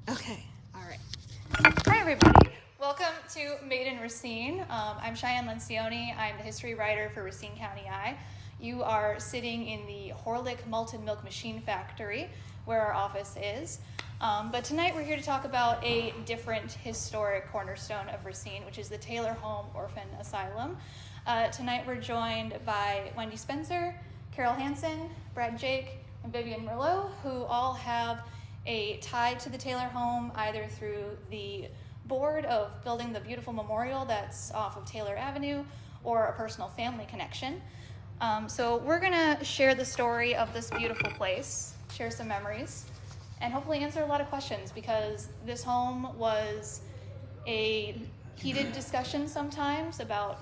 Okay, all right. Hi, everybody. Welcome to Made in Racine. I'm Cheyenne Lencioni. I'm the history writer for Racine County Eye. You are sitting in the Horlick Malted Milk Machine Factory, where our office is. But tonight we're here to talk about a different historic cornerstone of Racine, which is the Taylor Home Orphan Asylum. Tonight we're joined by Wendy Spencer, Carol Hansen, Brad Jaeke, and Vivian Merlot, who all have a tie to the Taylor home, either through the board of building the beautiful memorial that's off of Taylor Avenue or a personal family connection. So we're gonna share the story of this beautiful place, share some memories, and hopefully answer a lot of questions, because this home was a heated discussion sometimes about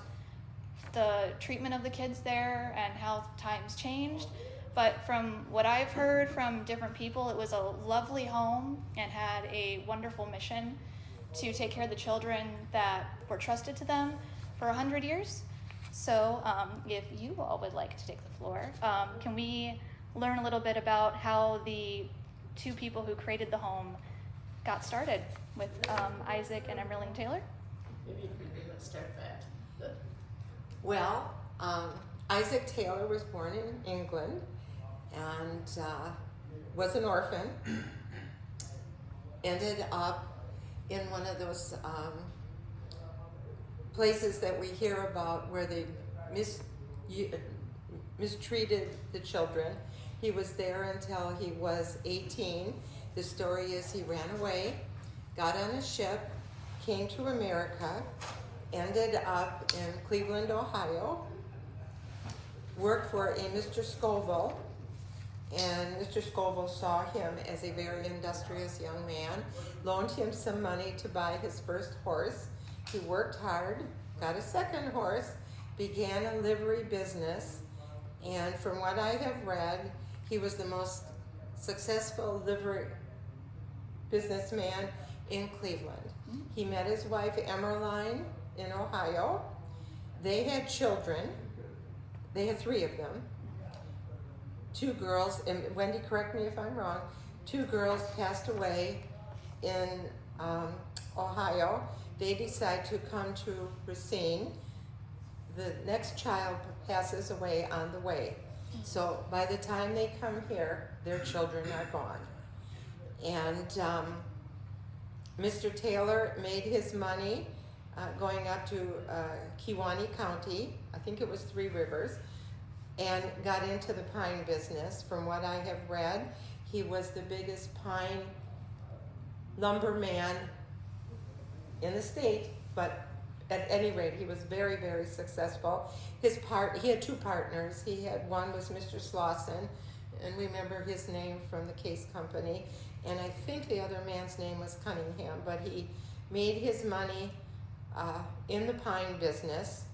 the treatment of the kids there and how times changed. But from what I've heard from different people, it was a lovely home and had a wonderful mission to take care of the children that were trusted to them for 100 years. So if you all would like to take the floor, can we learn a little bit about how the two people who created the home got started with Isaac and Emerling Taylor? Maybe let's start that. Well, Isaac Taylor was born in England and was an orphan. Ended up in one of those places that we hear about where they mistreated the children. He was there until he was 18. The story is he ran away, got on a ship, came to America, ended up in Cleveland, Ohio, worked for a Mr. Scoville, and Mr. Scoville saw him as a very industrious young man, loaned him some money to buy his first horse. He worked hard, got a second horse, began a livery business, and from what I have read, he was the most successful livery businessman in Cleveland. He met his wife, Emerline, in Ohio. They had children. They had 3 of them. 2 girls, and Wendy, correct me if I'm wrong, 2 girls passed away in Ohio. They decide to come to Racine. The next child passes away on the way. So by the time they come here, their children are gone. And Mr. Taylor made his money going up to Kewaunee County, I think it was 3 Rivers, and got into the pine business. From what I have read, he was the biggest pine lumberman in the state, but at any rate, he was very, very successful. He had 2 partners. One was Mr. Slauson, and remember his name from the Case Company, and I think the other man's name was Cunningham, but he made his money in the pine business,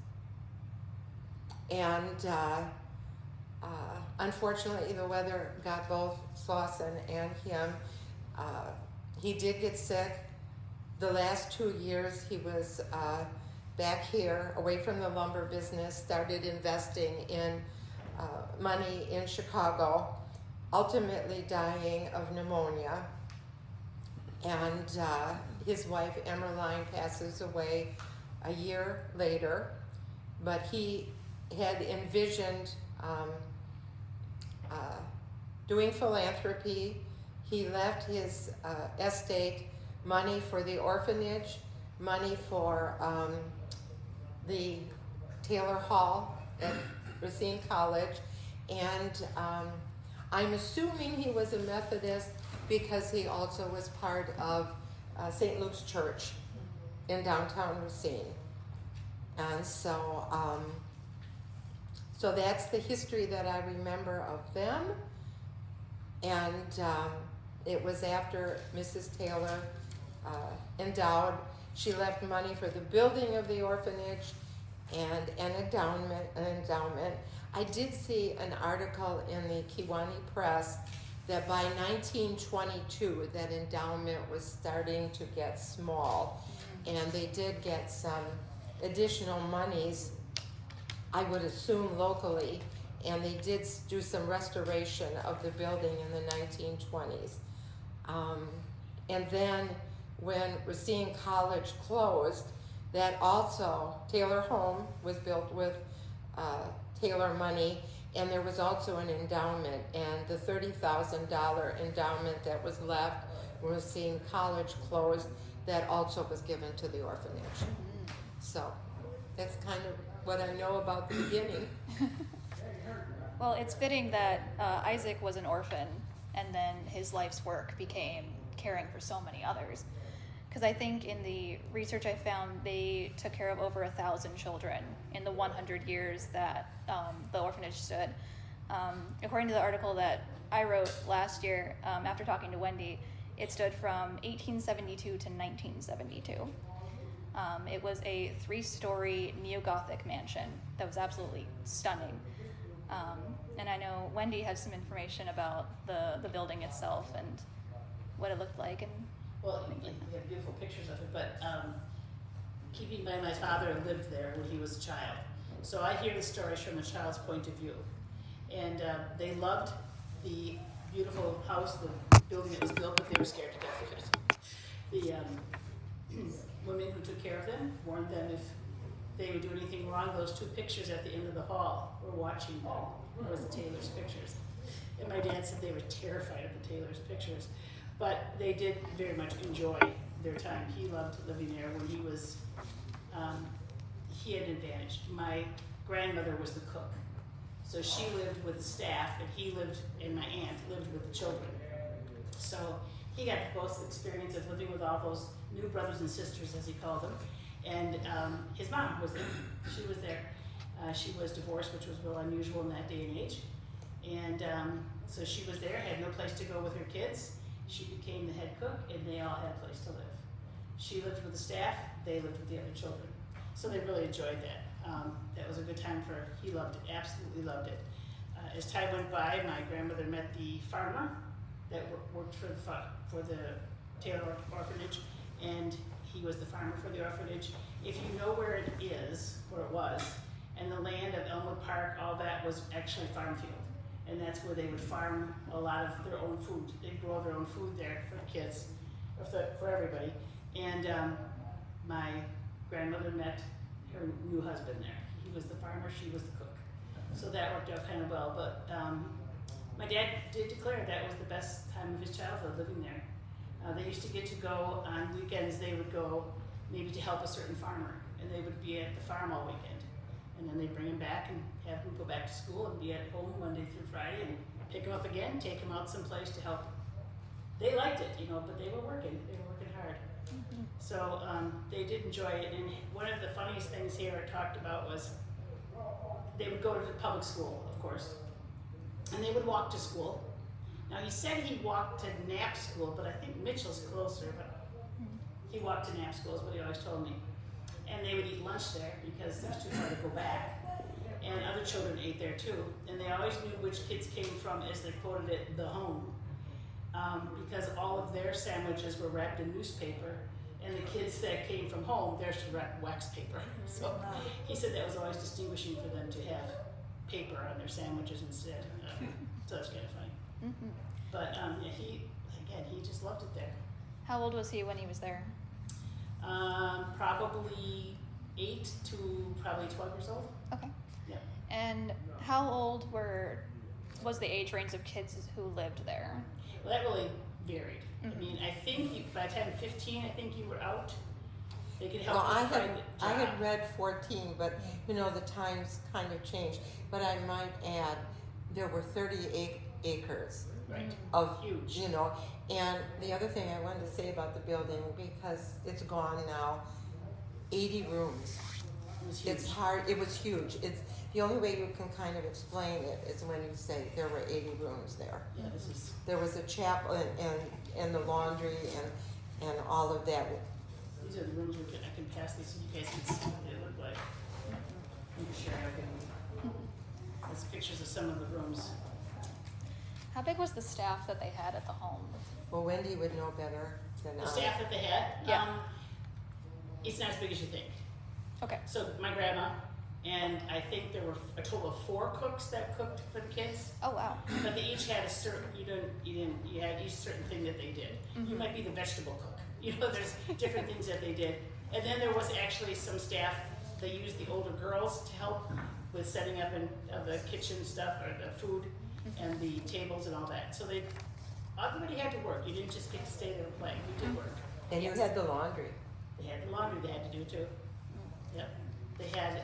and unfortunately the weather got both Slauson and him. He did get sick. The last 2 years he was back here, away from the lumber business, started investing in money in Chicago, ultimately dying of pneumonia. And his wife, Emerline, passes away a year later, but he had envisioned doing philanthropy. He left his estate, money for the orphanage, money for the Taylor Hall at Racine College, and I'm assuming he was a Methodist because he also was part of St. Luke's Church in downtown Racine. And so that's the history that I remember of them. And it was after Mrs. Taylor endowed. She left money for the building of the orphanage and an endowment. I did see an article in the Kewaunee Press that by 1922 that endowment was starting to get small, and they did get some additional monies, I would assume locally, and they did do some restoration of the building in the 1920s. And then when Racine College closed, that also, Taylor Home was built with Taylor money, and there was also an endowment, and the $30,000 endowment that was left when Racine College closed, that also was given to the orphanage. So that's kind of what I know about the beginning. Well, it's fitting that Isaac was an orphan, and then his life's work became caring for so many others. Because I think in the research I found, they took care of over 1,000 children in the 100 years that the orphanage stood. According to the article that I wrote last year, after talking to Wendy, it stood from 1872 to 1972. It was a 3-story neo-Gothic mansion that was absolutely stunning. And I know Wendy has some information about the building itself and what it looked like. And Well, we have beautiful pictures of it, but keeping in mind my father lived there when he was a child. So I hear the stories from a child's point of view. And they loved the beautiful house, the building that was built, but they were scared to death of it. The women who took care of them warned them if they would do anything wrong. Those 2 pictures at the end of the hall were watching them. It was the Taylor's pictures. And my dad said they were terrified of the Taylor's pictures. But they did very much enjoy their time. He loved living there. When he was, he had an advantage. My grandmother was the cook. So she lived with the staff, and he lived, and my aunt lived with the children. So he got both the experience of living with all those new brothers and sisters, as he called them. And his mom was there. She was there. She was divorced, which was real unusual in that day and age. And so she was there, had no place to go with her kids. She became the head cook, and they all had a place to live. She lived with the staff, they lived with the other children. So they really enjoyed that. That was a good time for, he loved it, absolutely loved it. As time went by, my grandmother met the farmer that worked for the Taylor Orphanage, and he was the farmer for the orphanage. If you know where it is, where it was, and the land of Elmwood Park, all that was actually farm field. And that's where they would farm a lot of their own food. They'd grow their own food there for kids, for everybody. And my grandmother met her new husband there. He was the farmer, she was the cook. So that worked out kind of well. But my dad did declare that was the best time of his childhood living there. They used to get to go on weekends. They would go maybe to help a certain farmer, and they would be at the farm all weekend. And then they'd bring him back and have him go back to school and be at home Monday through Friday and pick him up again, take him out someplace to help. They liked it, but they were working hard. Mm-hmm. So they did enjoy it. And one of the funniest things here I talked about was they would go to the public school, of course, and they would walk to school. Now he said he walked to Knapp School, but I think Mitchell's closer, but he walked to Knapp School is what he always told me. And they would eat lunch there because it was too far to go back. And other children ate there too. And they always knew which kids came from, as they quoted it, the home. Because all of their sandwiches were wrapped in newspaper. And the kids that came from home, theirs were wrapped in wax paper. So he said that was always distinguishing for them to have paper on their sandwiches instead. So that's kind of funny. Mm-hmm. But he just loved it there. how old was he when he was there? Probably 8 to probably 12 years old. Okay. Yeah. And how old was the age range of kids who lived there? Well, that really varied. Mm-hmm. I mean, I think by the time 15, I think you were out. They could help Well, you find a job. I had read 14, but the times kind of changed. But I might add, there were 38 acres Right. of, Huge. And the other thing I wanted to say about the building, because it's gone now, 80 rooms. It was huge. It's hard, it was huge. It's, the only way you can kind of explain it is when you say there were 80 rooms there. Yeah, this is. There was a chapel and the laundry and all of that. These are the rooms I can pass these so you guys can see what they look like. I'm sure I can. That's pictures of some of the rooms. How big was the staff that they had at the home? Well, Wendy would know better than I. The staff that they had, Yeah. it's not as big as you think. Okay. So my grandma, And I think there were a total of 4 cooks that cooked for the kids. Oh, wow. But they each had a certain, you had each certain thing that they did. You might be the vegetable cook. There's different things that they did. And then there was actually some staff, they used the older girls to help with setting up of the kitchen stuff, or the food, and the tables and all that. So everybody had to work. You didn't just get to stay there and play. You did work. And you had the laundry. They had the laundry they had to do too. Yep. They had,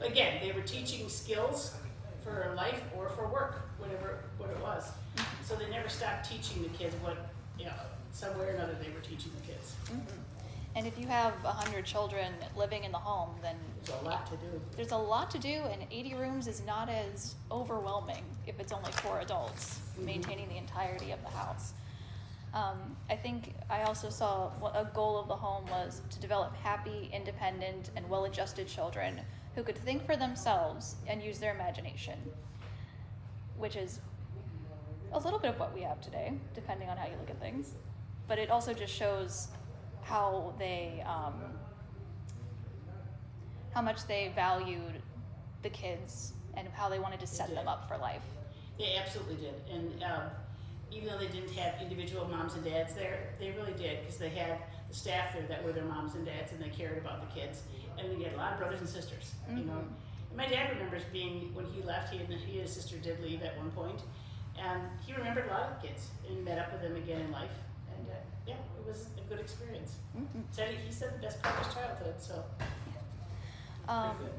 again, they were teaching skills for life or for work, what it was. So they never stopped teaching the kids somewhere or another they were teaching the kids. And if you have 100 children living in the home, then There's a lot to do. there's a lot to do, and 80 rooms is not as overwhelming if it's only 4 adults maintaining the entirety of the house. I think I also saw a goal of the home was to develop happy, independent, and well-adjusted children who could think for themselves and use their imagination, which is a little bit of what we have today, depending on how you look at things. But it also just shows how much they valued the kids and how they wanted to set them up for life. They absolutely did. And even though they didn't have individual moms and dads there, they really did, because they had the staff there that were their moms and dads, and they cared about the kids. And we had a lot of brothers and sisters, And my dad remembers being, when he left, he and his sister did leave at one point, and he remembered a lot of the kids and met up with them again in life. And it was a good experience. He said the best part of his childhood, so pretty good.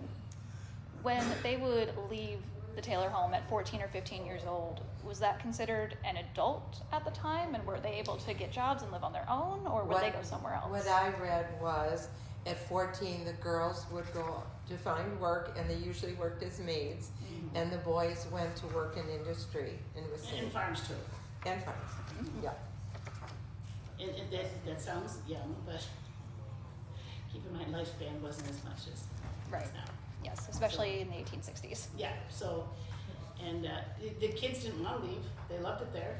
When they would leave the Taylor home at 14 or 15 years old, was that considered an adult at the time? And were they able to get jobs and live on their own, or would they go somewhere else? What I read was at 14, the girls would go to find work, and they usually worked as maids, and the boys went to work in industry in Racine. And farms too. And farms, yeah. And that sounds young, but keep in mind lifespan wasn't as much as Right. now. Yes, especially in the 1860s. Yeah, so, and the kids didn't want to leave. They loved it there.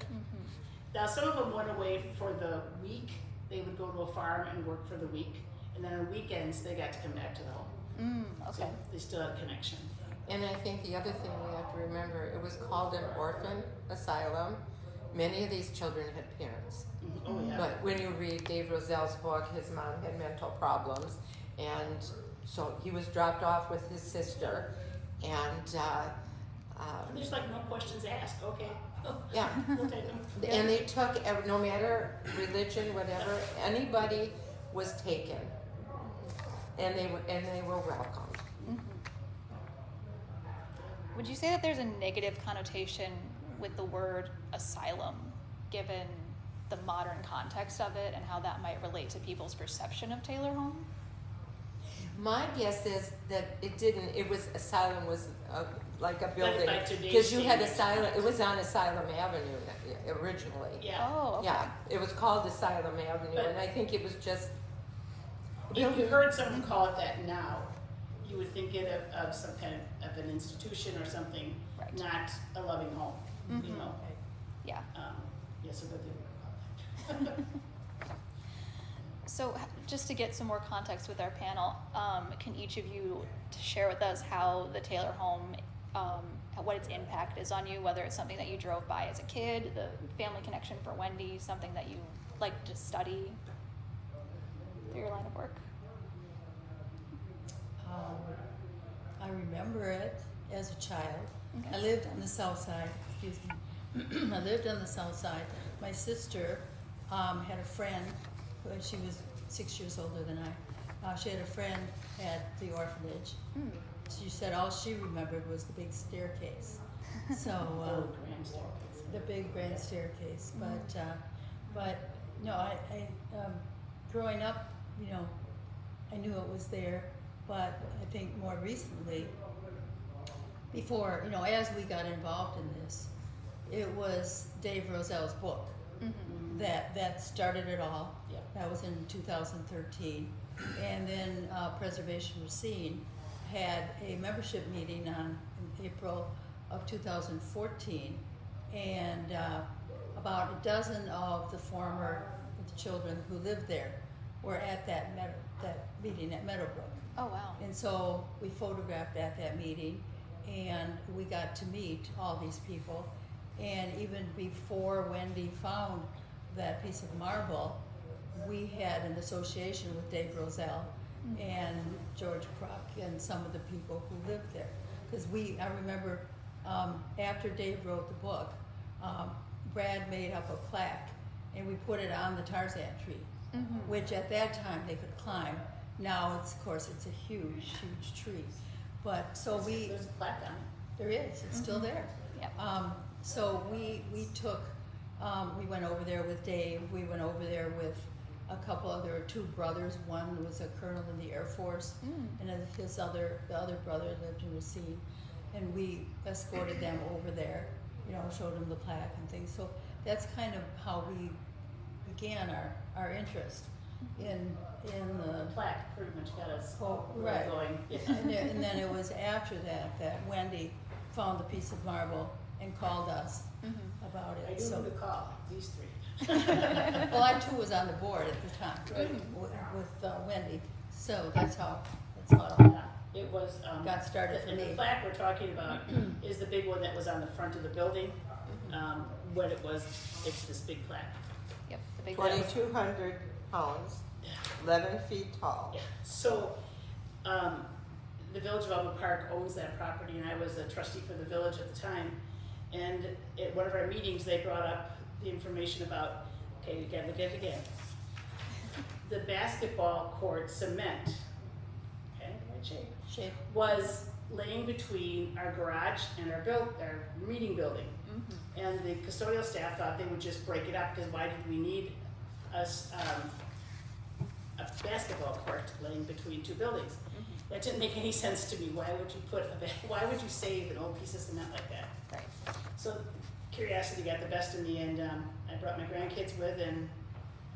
Now, some of them went away for the week. They would go to a farm and work for the week. And then on weekends, they got to come back to the home. Okay. So they still had a connection. And I think the other thing we have to remember, it was called an orphan asylum. Many of these children had parents. Oh, yeah. But when you read Dave Rozelle's book, his mom had mental problems, and so he was dropped off with his sister, and There's like no questions asked. Okay. yeah, We'll take them. and they took no matter religion, whatever, anybody was taken, and they were welcomed. Would you say that there's a negative connotation with the word asylum, given the modern context of it and how that might relate to people's perception of Taylor Home? My guess is that it didn't. It was asylum was like a building by today's because you had standards. asylum. It was on Asylum Avenue originally. Yeah. Oh, okay. Yeah, it was called Asylum Avenue, But- and I think it was just. If you heard someone call it that now, you would think it of some kind of an institution or something, Right. not a loving home. Yeah. Yes, a good thing about that. So just to get some more context with our panel, can each of you share with us how the Taylor home, what its impact is on you, whether it's something that you drove by as a kid, the family connection for Wendy, something that you like to study through your line of work? I remember it as a child. Okay. I lived on the south side, excuse me. I lived on the south side. My sister had a friend, she was 6 years older than I. She had a friend at the orphanage. She said all she remembered was the big staircase. So Oh, grand staircase. the big grand staircase. But no, I growing up, I knew it was there. But I think more recently, before, as we got involved in this, it was Dave Rozelle's book that started it all. Yeah. That was in 2013. And then Preservation Racine had a membership meeting in April of 2014. And about a dozen of the former children who lived there were at that meeting at Meadowbrook. Oh, wow. And so we photographed at that meeting, and we got to meet all these people. And even before Wendy found that piece of marble, we had an association with Dave Roselle and George Kroc and some of the people who lived there. Because I remember after Dave wrote the book, Brad made up a plaque, and we put it on the Tarzan tree, which at that time they could climb. Now, of course, it's a huge, huge tree. But so There's a plaque on it. there is, it's still there. Yep. So we took, we went over there with Dave, we went over there with a couple other, two brothers. One was a colonel in the Air Force, and the other brother lived in Racine. And we escorted them over there, showed them the plaque and things. So that's kind of how we began our interest in The plaque pretty much got us right. going. And then it was after that Wendy found the piece of marble and called us about I it. knew So, who to call, these three. well, I too was on the board at the time with Wendy. So that's how Yeah, it was. got started for And me. the plaque we're talking about is the big one that was on the front of the building. When it's this big plaque. Yep, the big one. 2,200 pounds, 11 feet tall. Yeah. So, the Village of Alma Park owns that property, and I was a trustee for the village at the time. And at one of our meetings, they brought up the information about, okay, you gotta look at it again. The basketball court cement, okay, right shape, was laying between our garage and our meeting building. And the custodial staff thought they would just break it up, because why did we need a basketball court laying between two buildings? That didn't make any sense to me. Why would you save an old piece of cement like that? Right. So curiosity got the best of me, and I brought my grandkids with, and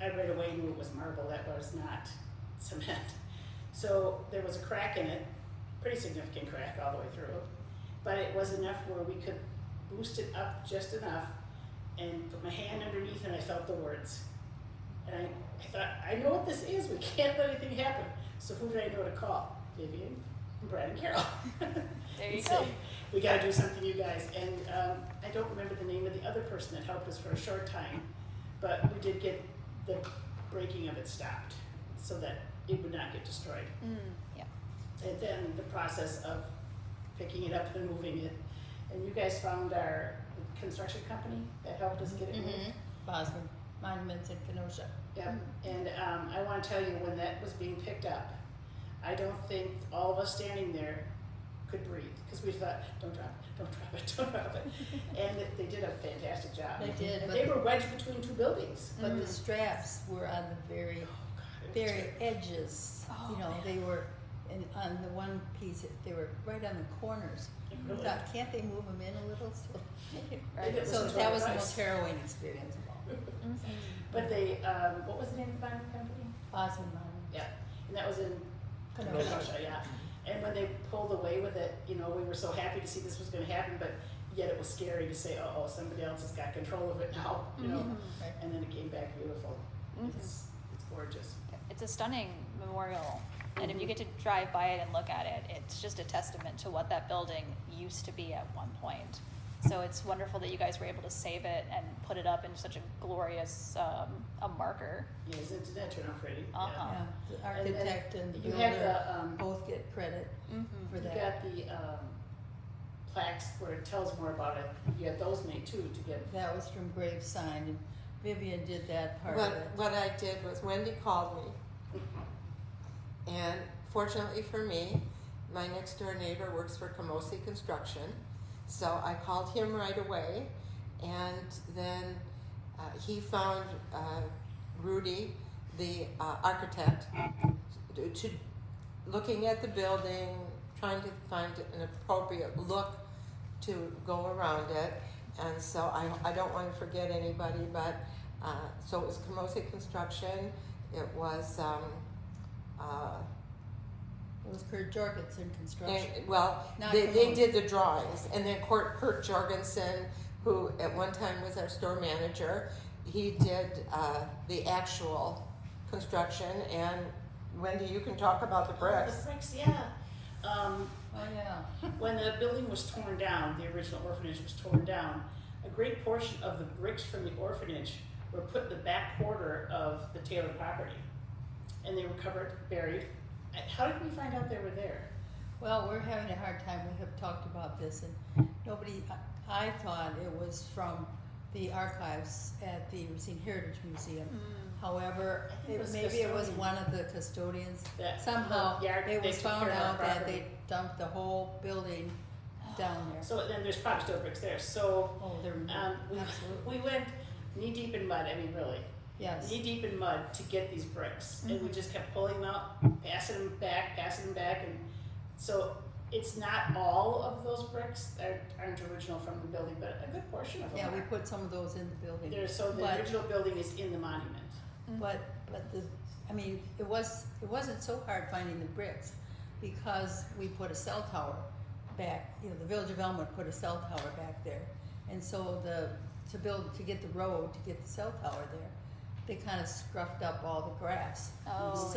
I right away knew it was marble. That was not cement. So there was a crack in it, pretty significant crack all the way through, but it was enough where we could boost it up just enough and put my hand underneath, and I felt the words. And I thought, I know what this is. We can't let anything happen. So who did I know to call? Vivian, Brad, and Carol. There you And go. say, we got to do something, you guys. And I don't remember the name of the other person that helped us for a short time, but we did get the breaking of it stopped so that it would not get destroyed. Yeah. And then the process of picking it up and moving it. And you guys found our construction company that helped us get it moved. Bosman Monuments in Kenosha. Yep. And I want to tell you, when that was being picked up, I don't think all of us standing there could breathe, because we thought, don't drop it, don't drop it, don't drop it. And they did a fantastic job. They did, And but- they were wedged between two buildings. But the straps were on the very, Oh, God, it was very terrible. edges. Oh, Man. They were, and on the one piece, they were right on the corners. It We really- thought, can't they move them in a little? So, Maybe it was so a that was the total most price. harrowing experience of all. But they, what was the name of the bonding company? Bosman Monuments. Yeah, and that was in Kenosha. Kenosha, yeah. And when they pulled away with it, we were so happy to see this was gonna happen, but yet it was scary to say, oh, somebody else has got control of it now, Right. And then it came back beautiful. It's gorgeous. It's a stunning memorial, and if you get to drive by it and look at it, it's just a testament to what that building used to be at one point. So it's wonderful that you guys were able to save it and put it up in such a glorious a marker. Yeah, did that turn out pretty? Uh-huh. Yeah, the And then architect and the you have builder the, both get credit for you that. got the plaques where it tells more about it. You had those made too, to get. That was from Gravesign, and Vivian did that part of it. What I did was Wendy called me, and fortunately for me, my next door neighbor works for Camosi Construction, so I called him right away, and then he found Rudy, the architect, to looking at the building, trying to find an appropriate look to go around it. And so I don't want to forget anybody, but so it was Camosi Construction. It was It was Kurt Jorgensen Construction. Not they Camosi. did the drawings, and then Kurt Jorgensen, who at one time was our store manager, he did the actual construction, and Wendy, you can talk about the bricks. The bricks, yeah. Oh, yeah. When the building was torn down, the original orphanage was torn down, a great portion of the bricks from the orphanage were put in the back quarter of the Taylor property. And they were covered, buried. How did we find out they were there? Well, we're having a hard time. We have talked about this, and nobody, I thought it was from the archives at the Racine Heritage Museum. However, I think it was maybe it was custodian. one of the custodians. That- Somehow, the yard- it they was took found care of our out that property. they dumped the whole building down there. So then there's probably still bricks there. So Oh, they're, we absolutely, went knee deep in mud, I mean really, yes. knee deep in mud to get these bricks. And we just kept pulling them out, passing them back, and so it's not all of those bricks that aren't original from the building, but a good portion of them Yeah, we are. put some of those in the building. So the But- original building is in the monument. But the, I mean, it wasn't so hard finding the bricks because we put a cell tower back, you know, the Village of Elmwood put a cell tower back there. And so to get the road, to get the cell tower there, they kind of scruffed up all the grass. Oh,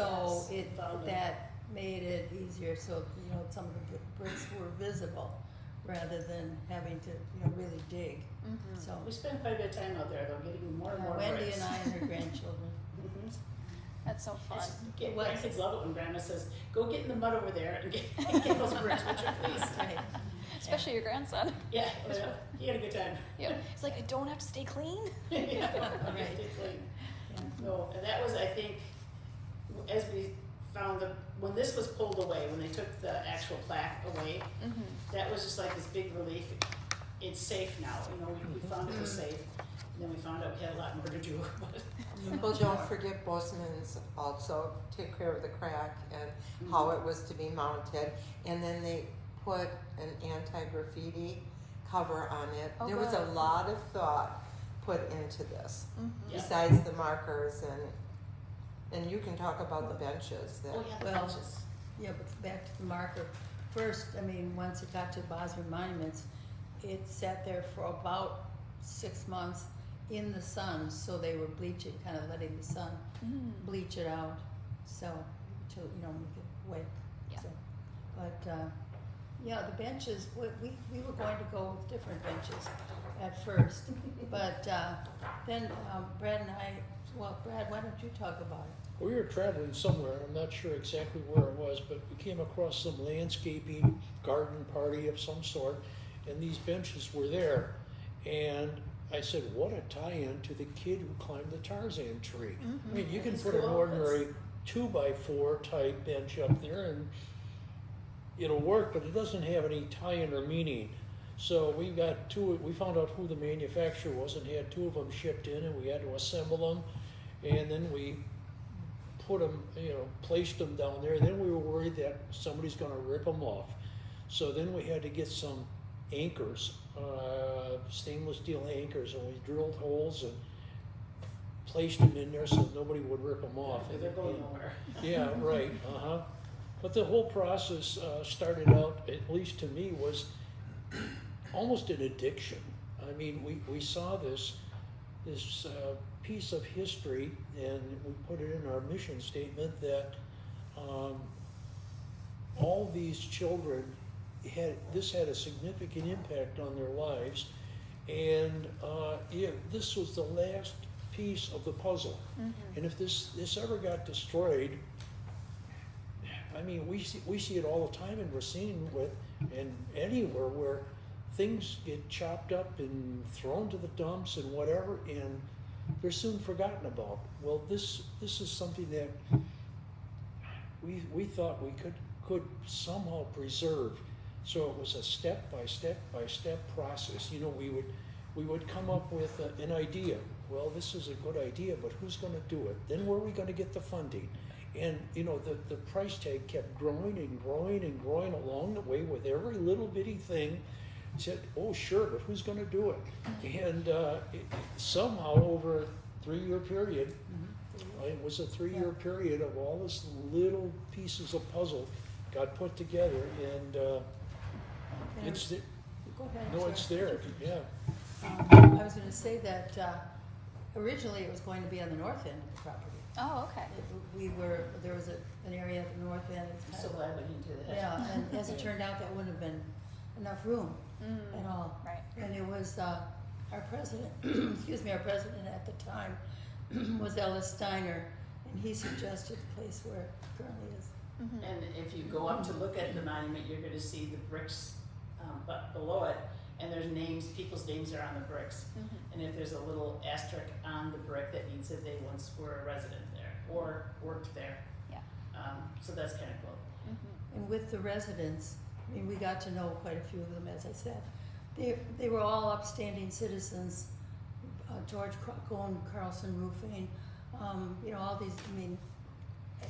So yes. that made it easier, so, you know, some of the bricks were visible rather than having to, you know, really dig. So, We spent quite a bit of time out there though, getting more and more bricks. Wendy and I and her grandchildren. Mhm. That's so fun. Grandkids love it when grandma says, go get in the mud over there and get those bricks, would you please? Right. Especially your grandson. Yeah, he had a good time. Yep. It's like, I don't have to stay clean. Yeah, Right. stay clean. Yeah. No, and that was, I think, as we found when this was pulled away, when they took the actual plaque away, that was just like this big relief. It's safe now, you know, we found it was safe. And then we found out we had a lot more to do, but. Well, don't forget Bosman's also take care of the crack and how it was to be mounted. And then they put an anti-graffiti cover on it. Oh, There was a good. lot of thought put into this, Yeah. besides the markers and you can talk about the benches that. Oh, yeah, the Well, benches. Yeah, but back to the marker. First, I mean, once it got to Bosman Monuments, it sat there for about 6 months in the sun, so they were bleaching, kind of letting the sun bleach it out, so, to, you know, make it wet. Yeah. So, but, yeah, the benches, we were going to go with different benches at first, but, then, Brad and I, well, Brad, why don't you talk about it? We were traveling somewhere, I'm not sure exactly where it was, but we came across some landscaping garden party of some sort, and these benches were there. And I said, what a tie-in to the kid who climbed the Tarzan tree. I mean, you can That's put an cool. ordinary 2x4 type bench up there and it'll work, but it doesn't have any tie-in or meaning. So we found out who the manufacturer was and had 2 of them shipped in, and we had to assemble them. And then we put them, you know, placed them down there. Then we were worried that somebody's gonna rip them off. So then we had to get some anchors, stainless steel anchors, and we drilled holes and placed them in there so nobody would rip them off. They're going nowhere. Yeah, right, But the whole process started out, at least to me, was almost an addiction. I mean, we saw this piece of history, and we put it in our mission statement that all these children this had a significant impact on their lives, and this was the last piece of the puzzle. And if this ever got destroyed, I mean, we see it all the time in Racine and anywhere where things get chopped up and thrown to the dumps and whatever, and they're soon forgotten about. Well, this is something that we thought we could somehow preserve. So it was a step by step process. You know, we would come up with an idea. Well, this is a good idea, but who's going to do it? Then where are we going to get the funding? And you know, the price tag kept growing and growing and growing along the way with every little bitty thing. Said, oh sure, but who's going to do it? And somehow over a 3-year period, it was a 3-year period of all this little pieces of puzzle got put together, and it's Go ahead. no, sorry. it's there. Yeah. I was gonna say that, originally it was going to be on the north end of the property. Oh, okay. There was an area at the north end. It's I'm kind so of- glad we didn't do that. Yeah, and as it turned out, that wouldn't have been enough room Mm, at all. right. And it was, our president, excuse me, our president at the time was Ellis Steiner, and he suggested the place where it currently is. Mhm. And if you go up to look at the monument, you're gonna see the bricks, but below it, and there's names, people's names are on the bricks. Mhm. And if there's a little asterisk on the brick, that means that they once were a resident there or worked there. Yeah. So that's kind of cool. Mhm. And with the residents, I mean, we got to know quite a few of them, as I said. They were all upstanding citizens, George Crocone, Carlson Roofing, you know, all these, I mean,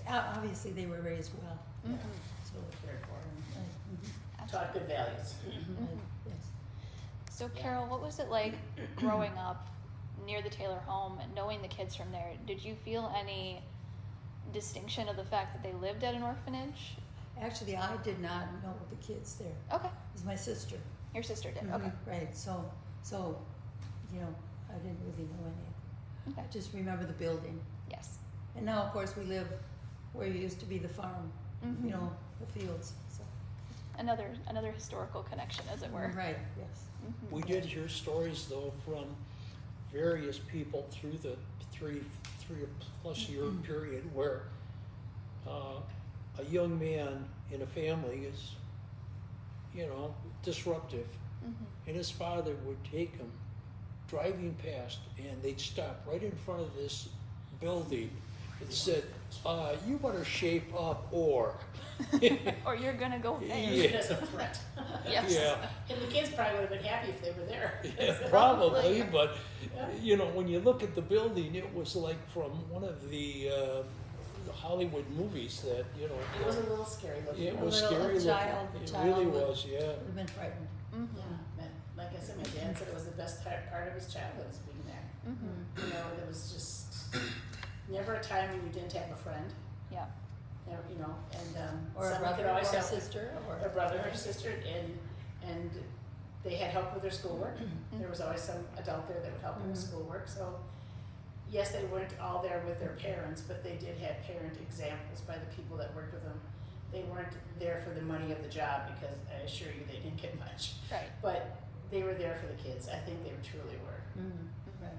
obviously they were raised well, Mhm. so. Cared for and Right, taught good values. right, yes. So Carol, what was it like growing up near the Taylor home and knowing the kids from there? Did you feel any distinction of the fact that they lived at an orphanage? Actually, I did not know the kids there. Okay. It was my sister. Your sister did. Okay. Right, so, you know, I didn't really know any of them. Okay. I just remember the building. Yes. And now, of course, we live where used to be the farm, Mhm. you know, the fields, so. Another historical connection, as it were. Right, yes. Mhm. We did hear stories though from various people through the three plus year period where a young man in a family is, you know, disruptive, Mhm. and his father would take him driving past, and they'd stop right in front of this building and said, "You better shape up, or." Or you're gonna go there. Use it as a threat. Yes. Yeah. And the kids probably would have been happy if they were there. Yeah, probably, but you know, when you look at the building, it was like from one of the Hollywood movies that, you know. It was a little scary looking. It A was little- scary a child- looking. a It child really would- was, yeah. Would have been frightened. Mhm. Yeah, but like I said, my dad said it was the best part of his childhood is being there. Mhm. You know, there was just never a time when you didn't have a friend. Yeah. You know, and Or a someone could brother or always a help. sister, or. A brother or a sister, and they had help with their schoolwork. There was always some adult there that would help them with Mhm. schoolwork. So yes, they weren't all there with their parents, but they did have parent examples by the people that worked with them. They weren't there for the money of the job, because I assure you they didn't get much. Right. But they were there for the kids. I think they truly were. Right.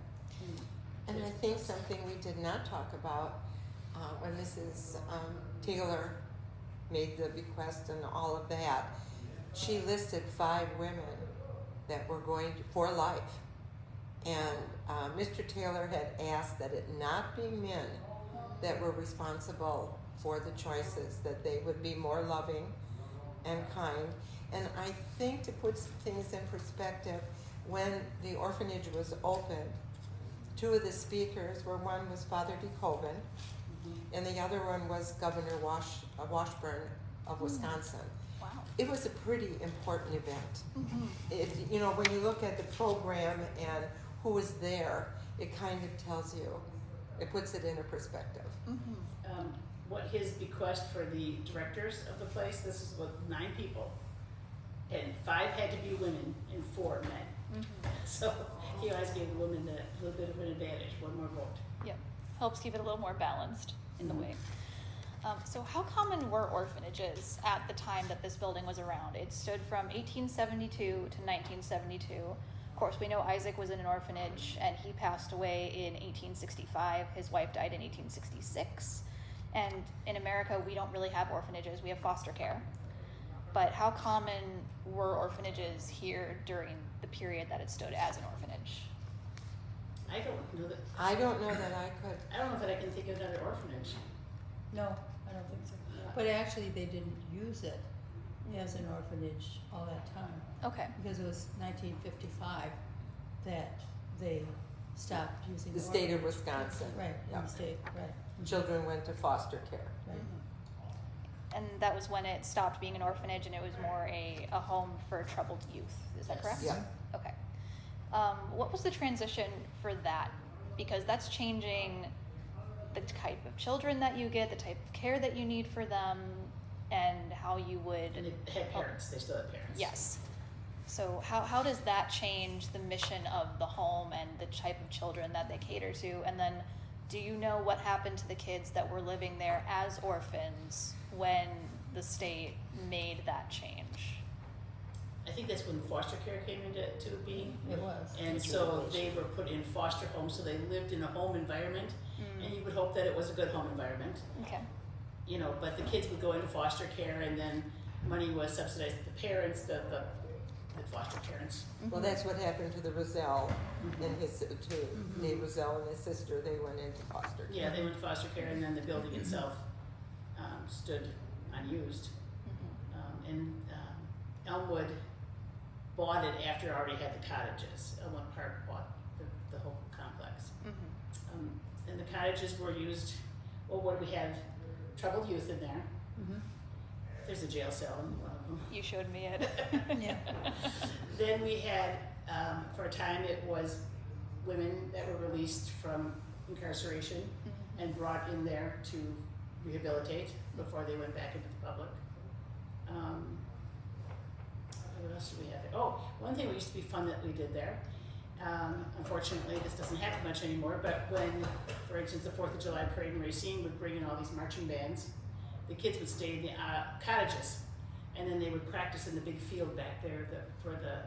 And I think something we did not talk about when Mrs. Taylor made the bequest and all of that, she listed 5 women that were going for life. And Mr. Taylor had asked that it not be men that were responsible for the choices, that they would be more loving and kind. And I think, to put some things in perspective, when the orphanage was opened, 2 of the speakers were, one was Father DeKoven, and the other one was Governor Washburn of Wisconsin. Wow. It was a pretty important event. Mhm. It, you know, when you look at the program and who was there, it kind of tells you, it puts it in a perspective. Mhm. What his bequest for the directors of the place, this is what 9 people, and 5 had to be women and 4 men. Mhm. So he always gave the women a little bit of an advantage, one more vote. Yep. Helps keep it a little more balanced in the way. So how common were orphanages at the time that this building was around? It stood from 1872 to 1972. Of course, we know Isaac was in an orphanage and he passed away in 1865. His wife died in 1866. And in America, we don't really have orphanages. We have foster care. But how common were orphanages here during the period that it stood as an orphanage? I don't know that, I don't know that I could. I don't know that I can think of another orphanage. No, I don't think so. But actually, they didn't use it as an orphanage all that time, Okay. because it was 1955 that they stopped using The the state of orphanage. Wisconsin. Right, in Yeah. the state, right. Children went to foster care. Right. And that was when it stopped being an orphanage and it was more a home for troubled youth. Is that Yes. correct? Yeah. Okay. What was the transition for that? Because that's changing the type of children that you get, the type of care that you need for them, and how you would. And they had parents, they still had parents. Yes. So how does that change the mission of the home and the type of children that they cater to? And then do you know what happened to the kids that were living there as orphans when the state made that change? I think that's when foster care came into being. It was. And That's so what it was. they were put in foster homes, so they lived in a home environment, and you would hope that it was a good home environment, Okay. you know, but the kids would go into foster care, and then money was subsidized to the parents, the foster parents. Well, that's what happened to the Roselle and his, to Dave Roselle and his sister, they went into foster care. Yeah, they went to foster care, and then the building itself stood unused. And Elmwood bought it after it already had the cottages. Elmwood Park bought the whole complex. And the cottages were used, well, what we had, troubled youth in there. There's a jail cell in one of them. You showed me it. Yeah. Then we had, for a time, it was women that were released from incarceration and brought in there to rehabilitate before they went back into the public. What else do we have there? Oh, one thing that used to be fun that we did there, unfortunately this doesn't happen much anymore, but when, for instance, the 4th of July parade in Racine would bring in all these marching bands, the kids would stay in the cottages, and then they would practice in the big field back there for the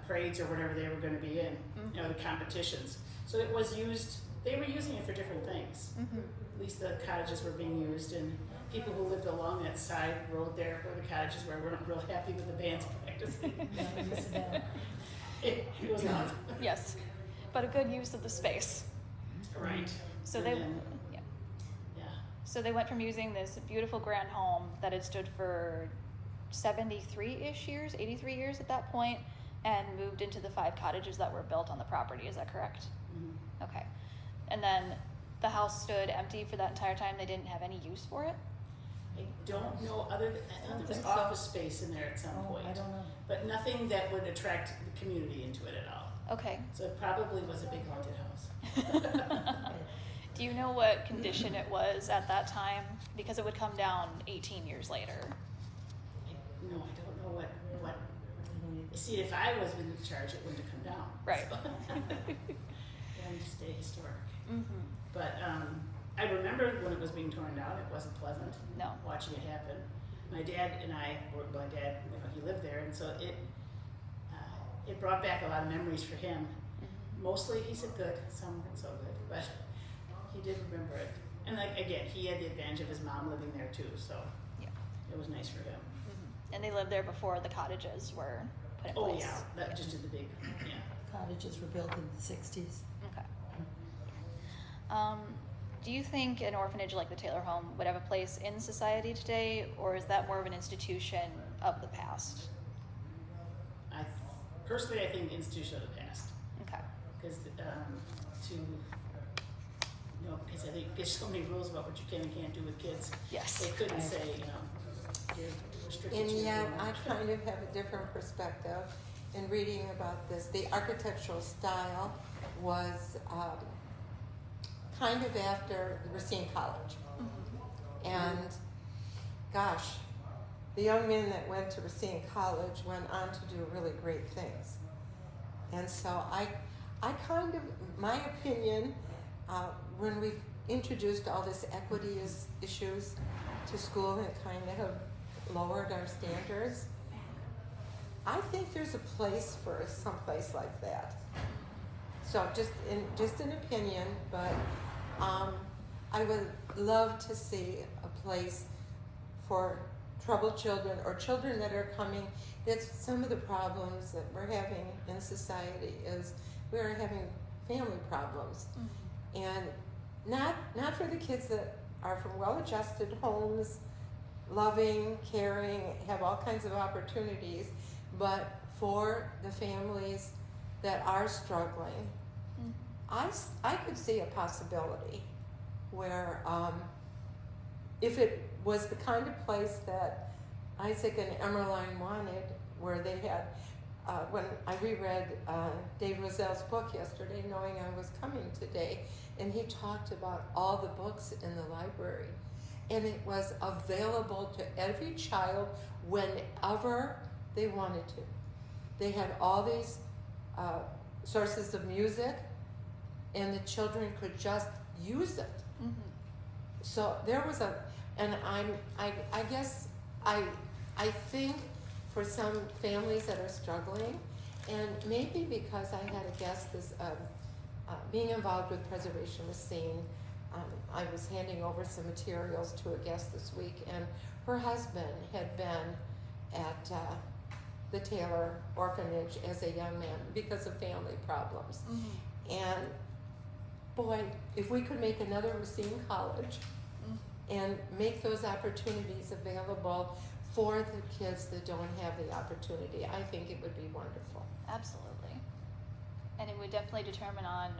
parades or whatever they were going to be in, you know, the competitions. So it was used, they were using it for different things. At least the cottages were being used, and people who lived along that side road there where the cottages were weren't real happy with the bands practicing. It was not. Yes, but a good use of the space. Right. So And they, then- yeah. yeah. So they went from using this beautiful grand home that had stood for 73-ish years, 83 years at that point, and moved into the 5 cottages that were built on the property. Is that correct? Okay. And then the house stood empty for that entire time. They didn't have any use for it? I don't know, other than, I thought there was think so. office space in there at some Oh, point. I don't know. But nothing that would attract the community into it at all. Okay. So it probably was a big haunted house. Do you know what condition it was at that time? Because it would come down 18 years later. No, I don't know what, I don't either. see, if I was in charge, it wouldn't have come down. Right. So yeah, to stay historic. Mm-hmm. But I remember when it was being torn down, it wasn't pleasant. No. Watching it happen. My dad and I, or my dad, you know, he lived there, and so it brought back a lot of memories for him. Mostly, he said good, some weren't so good, but he did remember it. And like again, he had the advantage of his mom living there too, so Yeah. it was nice for him. And they lived there before the cottages were put in Oh place. yeah, that just did the big, yeah. Cottages were built in the 60s. Okay. Do you think an orphanage like the Taylor Home would have a place in society today, or is that more of an institution of the past? Personally, I think institution of the past, Okay. because because I think there's so many rules about what you can and can't do with kids. Yes. They couldn't say, you know, you're restricted And to your yet, room. I kind of have a different perspective in reading about this. The architectural style was kind of after the Racine College. And gosh, the young men that went to Racine College went on to do really great things. And so I kind of, my opinion, when we've introduced all this equity issues to school and kind of lowered our standards, I think there's a place for someplace like that. So just an opinion, but I would love to see a place for troubled children or children that are coming. That's some of the problems that we're having in society is we're having family problems. And not for the kids that are from well-adjusted homes, loving, caring, have all kinds of opportunities, but for the families that are struggling. I could see a possibility where if it was the kind of place that Isaac and Emmeline wanted, where they had, when I reread Dave Roselle's book yesterday, knowing I was coming today, and he talked about all the books in the library, and it was available to every child whenever they wanted to. They had all these sources of music, and the children could just use it. Mhm. So there was I guess I think for some families that are struggling, and maybe because I had a guest this, being involved with Preservation Racine, I was handing over some materials to a guest this week, and her husband had been at the Taylor Orphanage as a young man because of family problems. Mhm. And boy, if we could make another Racine College and make those opportunities available for the kids that don't have the opportunity, I think it would be wonderful. Absolutely. And it would definitely determine on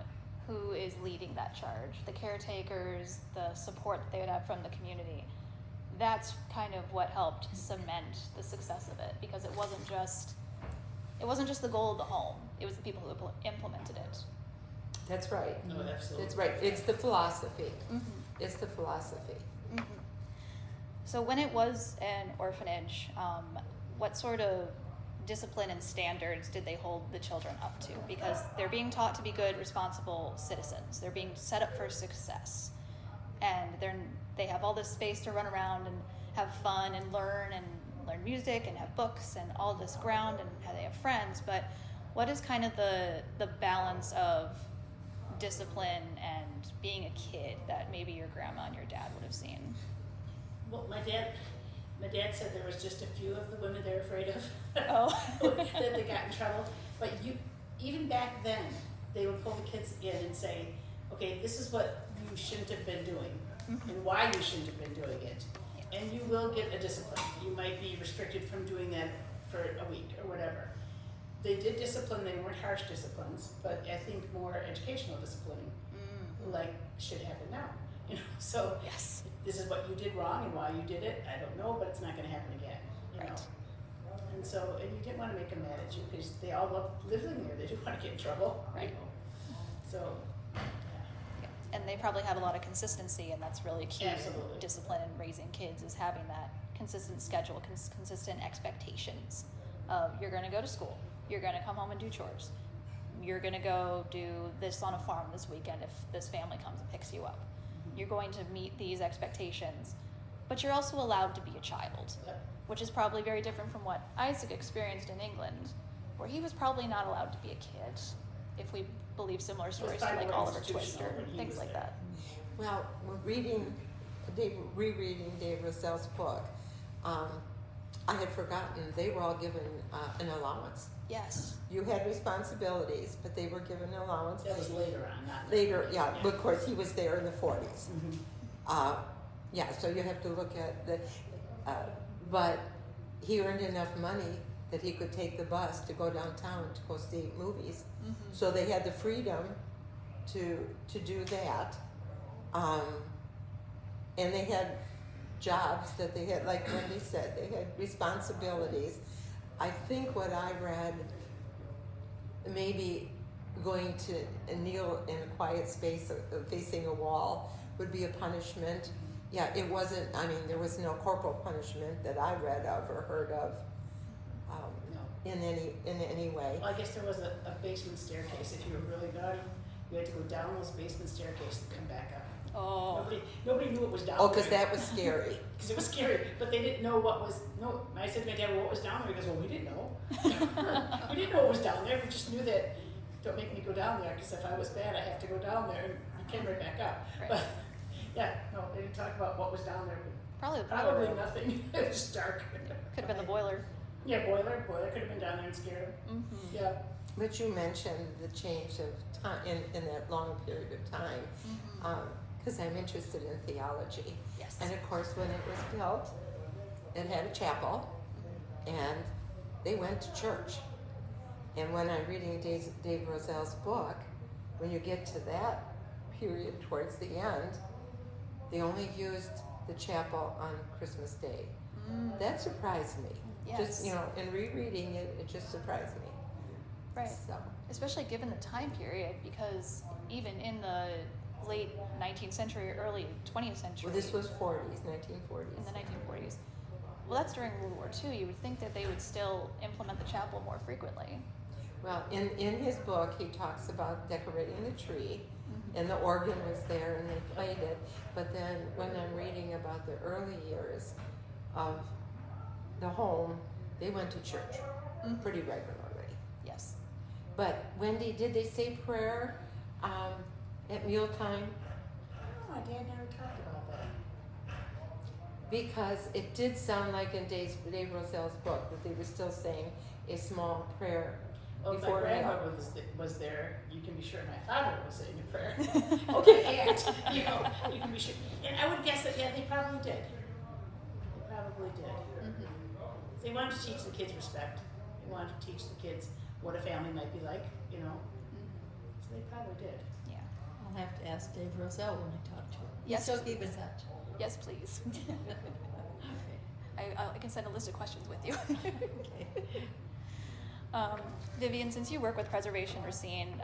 who is leading that charge, the caretakers, the support that they would have from the community. That's kind of what helped cement the success of it, because it wasn't just the goal of the home, it was the people who implemented it. That's right. Oh, absolutely. That's right. It's the philosophy. Mhm. It's the philosophy. Mhm. So when it was an orphanage, what sort of discipline and standards did they hold the children up to? Because they're being taught to be good, responsible citizens. They're being set up for success, and they have all this space to run around and have fun and learn music and have books and all this ground, and how they have friends. But what is kind of the balance of discipline and being a kid that maybe your grandma and your dad would have seen? Well, my dad said there was just a few of the women they're afraid of. Oh. That they got in trouble. But even back then, they would pull the kids in and say, okay, this is what you shouldn't have been doing, and why you shouldn't have been doing it. And you will get a discipline. You might be restricted from doing that for a week or whatever. They did discipline, they weren't harsh disciplines, but I think more educational disciplining, like should happen now. So Yes. this is what you did wrong and why you did it, I don't know, but it's not gonna happen again, you know? Right. And so, and you didn't wanna make them mad at you, because they all loved living there, they didn't wanna get in trouble, you Right. know? So, Yeah. And they probably had a lot of consistency, and that's really key. Absolutely. In discipline and raising kids is having that consistent schedule, consistent expectations of you're going to go to school, you're going to come home and do chores, you're going to go do this on a farm this weekend if this family comes and picks you up. You're going to meet these expectations, but you're also allowed to be a child, Yep. which is probably very different from what Isaac experienced in England, where he was probably not allowed to be a kid, if we believe similar stories to probably like more Oliver Twist or institutional when he things was like there. that. Well, rereading Dave Roselle's book, I had forgotten they were all given an allowance. Yes. You had responsibilities, but they were given an allowance. That was later on, not Later, yeah, but of course he was there in the 40s. Mhm. Yeah, so you have to look at the, but he earned enough money that he could take the bus to go downtown to go see movies. So they had the freedom to do that. And they had jobs that they had, like Wendy said, they had responsibilities. I think what I read, maybe going to kneel in a quiet space facing a wall would be a punishment. Yeah, it wasn't, I mean, there was no corporal punishment that I read of or heard of No. in any way. Well, I guess there was a basement staircase. If you were really naughty, you had to go down those basement staircases and come back up. Oh. Nobody knew what was down Oh, there. because that was scary. Because it was scary, but they didn't know what was, no, I said to my dad, well, what was down there? He goes, well, we didn't know. We didn't know what was down there, we just knew that, don't make me go down there, because if I was bad, I have to go down there, and you came right back up. Right. But, yeah, no, they didn't talk about what was down there, Probably the boiler probably room. nothing, it was just dark. Could have been the boiler. Yeah, boiler could have been down there and scared him, Mm-hmm. yeah. But you mentioned the change of time in that long period of time, because I'm interested in theology. Yes. And of course, when it was built, it had a chapel, and they went to church. And when I'm reading Dave Roselle's book, when you get to that period towards the end, they only used the chapel on Christmas Day. That surprised me. Yes. Just, in rereading it, it just surprised me. Right. So, Especially given the time period, because even in the late 19th century, early 20th century. well, this was 40s, 1940s. in the 1940s. Well, that's during World War II. You would think that they would still implement the chapel more frequently. Well, in his book, he talks about decorating the tree, and the organ was there and they played it. But then when I'm reading about the early years of the home, they went to church pretty regularly. Yes. But Wendy, did they say prayer at mealtime? Oh, my dad never talked about that. Because it did sound like in Dave Roselle's book that they were still saying a small prayer Well, if my before meal. grandmother was there, you can be sure my father was saying a prayer. Okay. And, you know, you can be sure. And I would guess that, yeah, they probably did. They probably did. They wanted to teach the kids respect. They wanted to teach the kids what a family might be like, you know. So they probably did. Yeah. I'll have to ask Dave Roselle when I talk to him. Yes. Still keep in touch. Yes, please. Okay. I can send a list of questions with you. Okay. Vivian, since you work with Preservation Racine,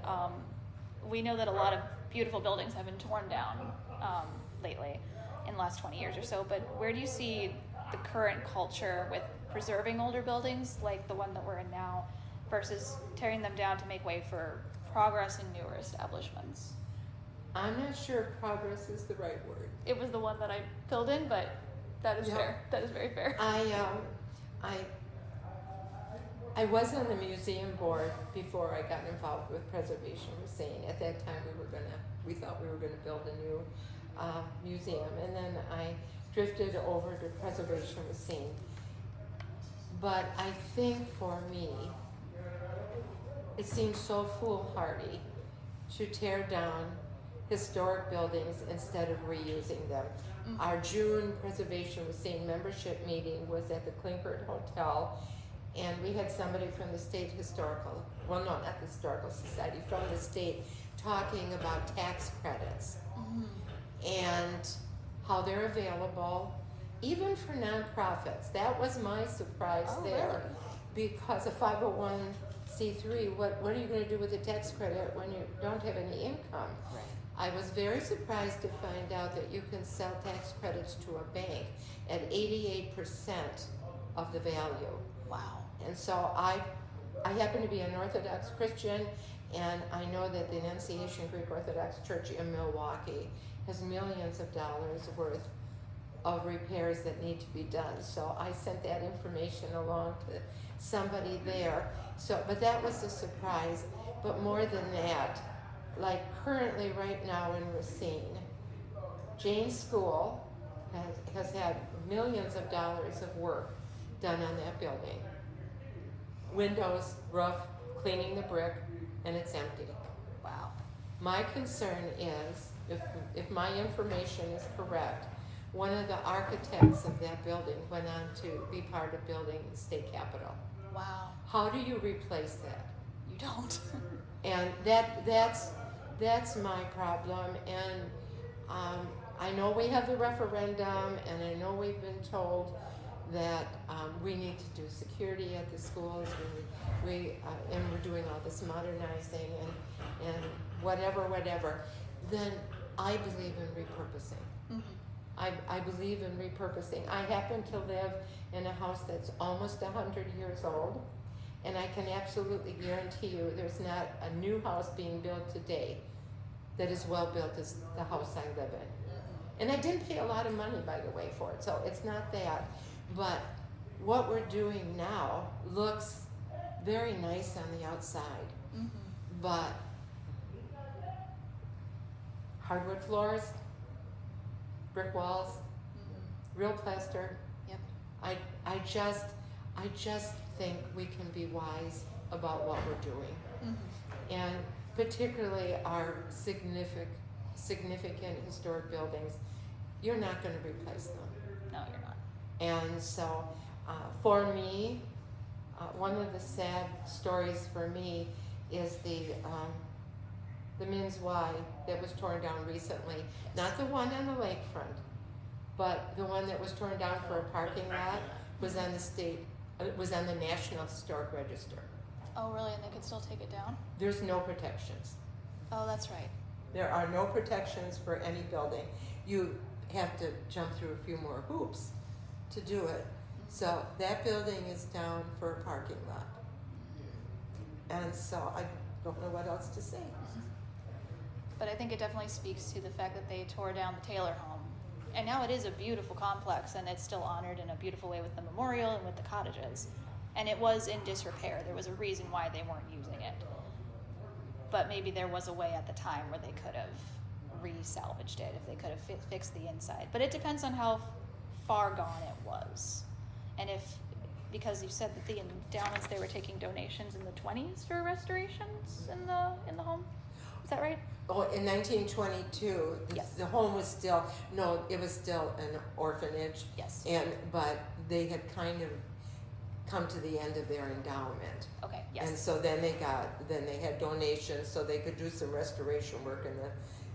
we know that a lot of beautiful buildings have been torn down lately in the last 20 years or so, but where do you see the current culture with preserving older buildings like the one that we're in now versus tearing them down to make way for progress in newer establishments? I'm not sure if progress is the right word. It was the one that I filled in, but that is Yeah. fair. That is very fair. I was on the museum board before I got involved with Preservation Racine. At that time, we thought we were gonna build a new museum, and then I drifted over to Preservation Racine. But I think for me, it seems so foolhardy to tear down historic buildings instead of reusing them. Our June Preservation Racine membership meeting was at the Clinkert Hotel, and we had somebody from the state historical, well, no, not the historical society, from the state talking about tax credits and how they're available even for nonprofits. That was my surprise there. Because a 501c3, what are you going to do with the tax credit when you don't have any income? Right. I was very surprised to find out that you can sell tax credits to a bank at 88% of the value. Wow. And so I happen to be an Orthodox Christian, and I know that the Annunciation Greek Orthodox Church in Milwaukee has millions of dollars worth of repairs that need to be done. So I sent that information along to somebody there. So, but that was a surprise. But more than that, like currently right now in Racine, Jane's School has had millions of dollars of work done on that building. Windows, roof, cleaning the brick, and it's empty. Wow. My concern is, if my information is correct, one of the architects of that building went on to be part of building the state capitol. Wow. How do you replace that? You don't. And that's my problem. And I know we have the referendum, and I know we've been told that we need to do security at the schools, and we're doing all this modernizing and whatever. Then I believe in repurposing. I believe in repurposing. I happen to live in a house that's almost 100 years old, and I can absolutely guarantee you there's not a new house being built today that is well built as the house I live in. And I didn't pay a lot of money, by the way, for it, so it's not that. But what we're doing now looks very nice on the outside, but hardwood floors, brick walls, real plaster. Yep. I just think we can be wise about what we're doing, and particularly our significant historic buildings. You're not going to replace them. No, you're not. And so, for me, one of the sad stories for me is the Min's Y that was torn down recently. Not the one on the lakefront, but the one that was torn down for a parking lot was on the National Historic Register. Oh, really? And they could still take it down? There's no protections. Oh, that's right. There are no protections for any building. You have to jump through a few more hoops to do it. So that building is down for a parking lot. And so I don't know what else to say. but I think it definitely speaks to the fact that they tore down the Taylor home. And now it is a beautiful complex, and it's still honored in a beautiful way with the memorial and with the cottages. And it was in disrepair. There was a reason why they weren't using it. But maybe there was a way at the time where they could have re-salvaged it, if they could have fixed the inside. But it depends on how far gone it was. And if, because you said that the endowments, they were taking donations in the 20s for restorations in the home. Is that right? Oh, in 1922, Yes. the home was still, no, it was still an orphanage. Yes. But they had kind of come to the end of their endowment. Okay, yes. And so then they had donations so they could do some restoration work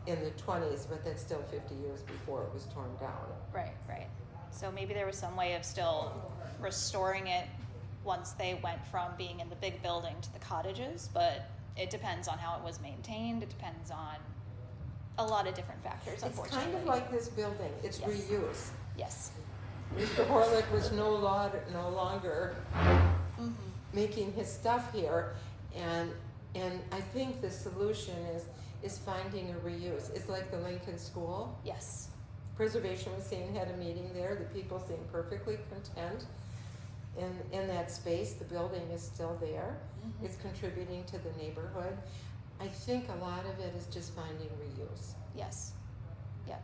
in the 20s, but that's still 50 years before it was torn down. Right, right. So maybe there was some way of still restoring it once they went from being in the big building to the cottages, but it depends on how it was maintained. It depends on a lot of different factors, It's unfortunately. kind of like this building. It's Yes. reuse. Yes. Mr. Horlick was no longer Mm-hmm. making his stuff here, and I think the solution is finding a reuse. It's like the Lincoln School. Yes. Preservation Racine had a meeting there. The people seem perfectly content in that space. The building is still there. Mhm. It's contributing to the neighborhood. I think a lot of it is just finding reuse. Yes. Yep.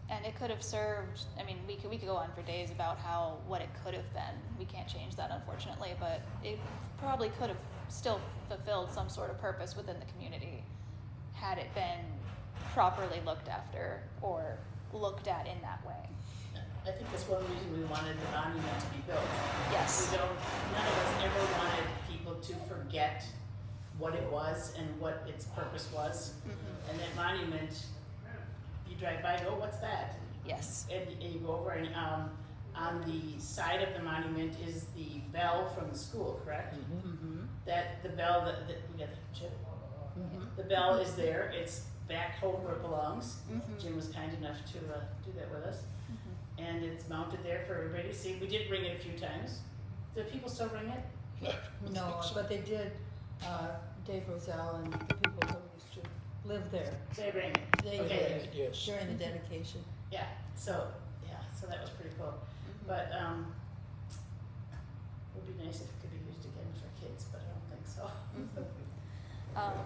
And it could have served, I mean, we could go on for days about what it could have been. We can't change that, unfortunately, but it probably could have still fulfilled some sort of purpose within the community had it been properly looked after or looked at in that way. I think that's one reason we wanted the monument to be built. Yes. None of us ever wanted people to forget what it was and what its purpose was. Mm-hmm. And that monument, you drive by and go, what's that? Yes. And you go over and on the side of the monument is the bell from the school, correct? Mm-hmm. The bell that we got the chip. Mm-hmm. The bell is there. It's back home where it belongs. Mhm. Jim was kind enough to do that with us. Mhm. And it's mounted there for everybody to see. We did ring it a few times. Do people still ring it? No, but they did, Dave Roselle and the people who used to live there, They ring it. they Okay. did Yes. during the dedication. Yeah. So that was pretty cool. But it would be nice if it could be used again for kids, but I don't think so.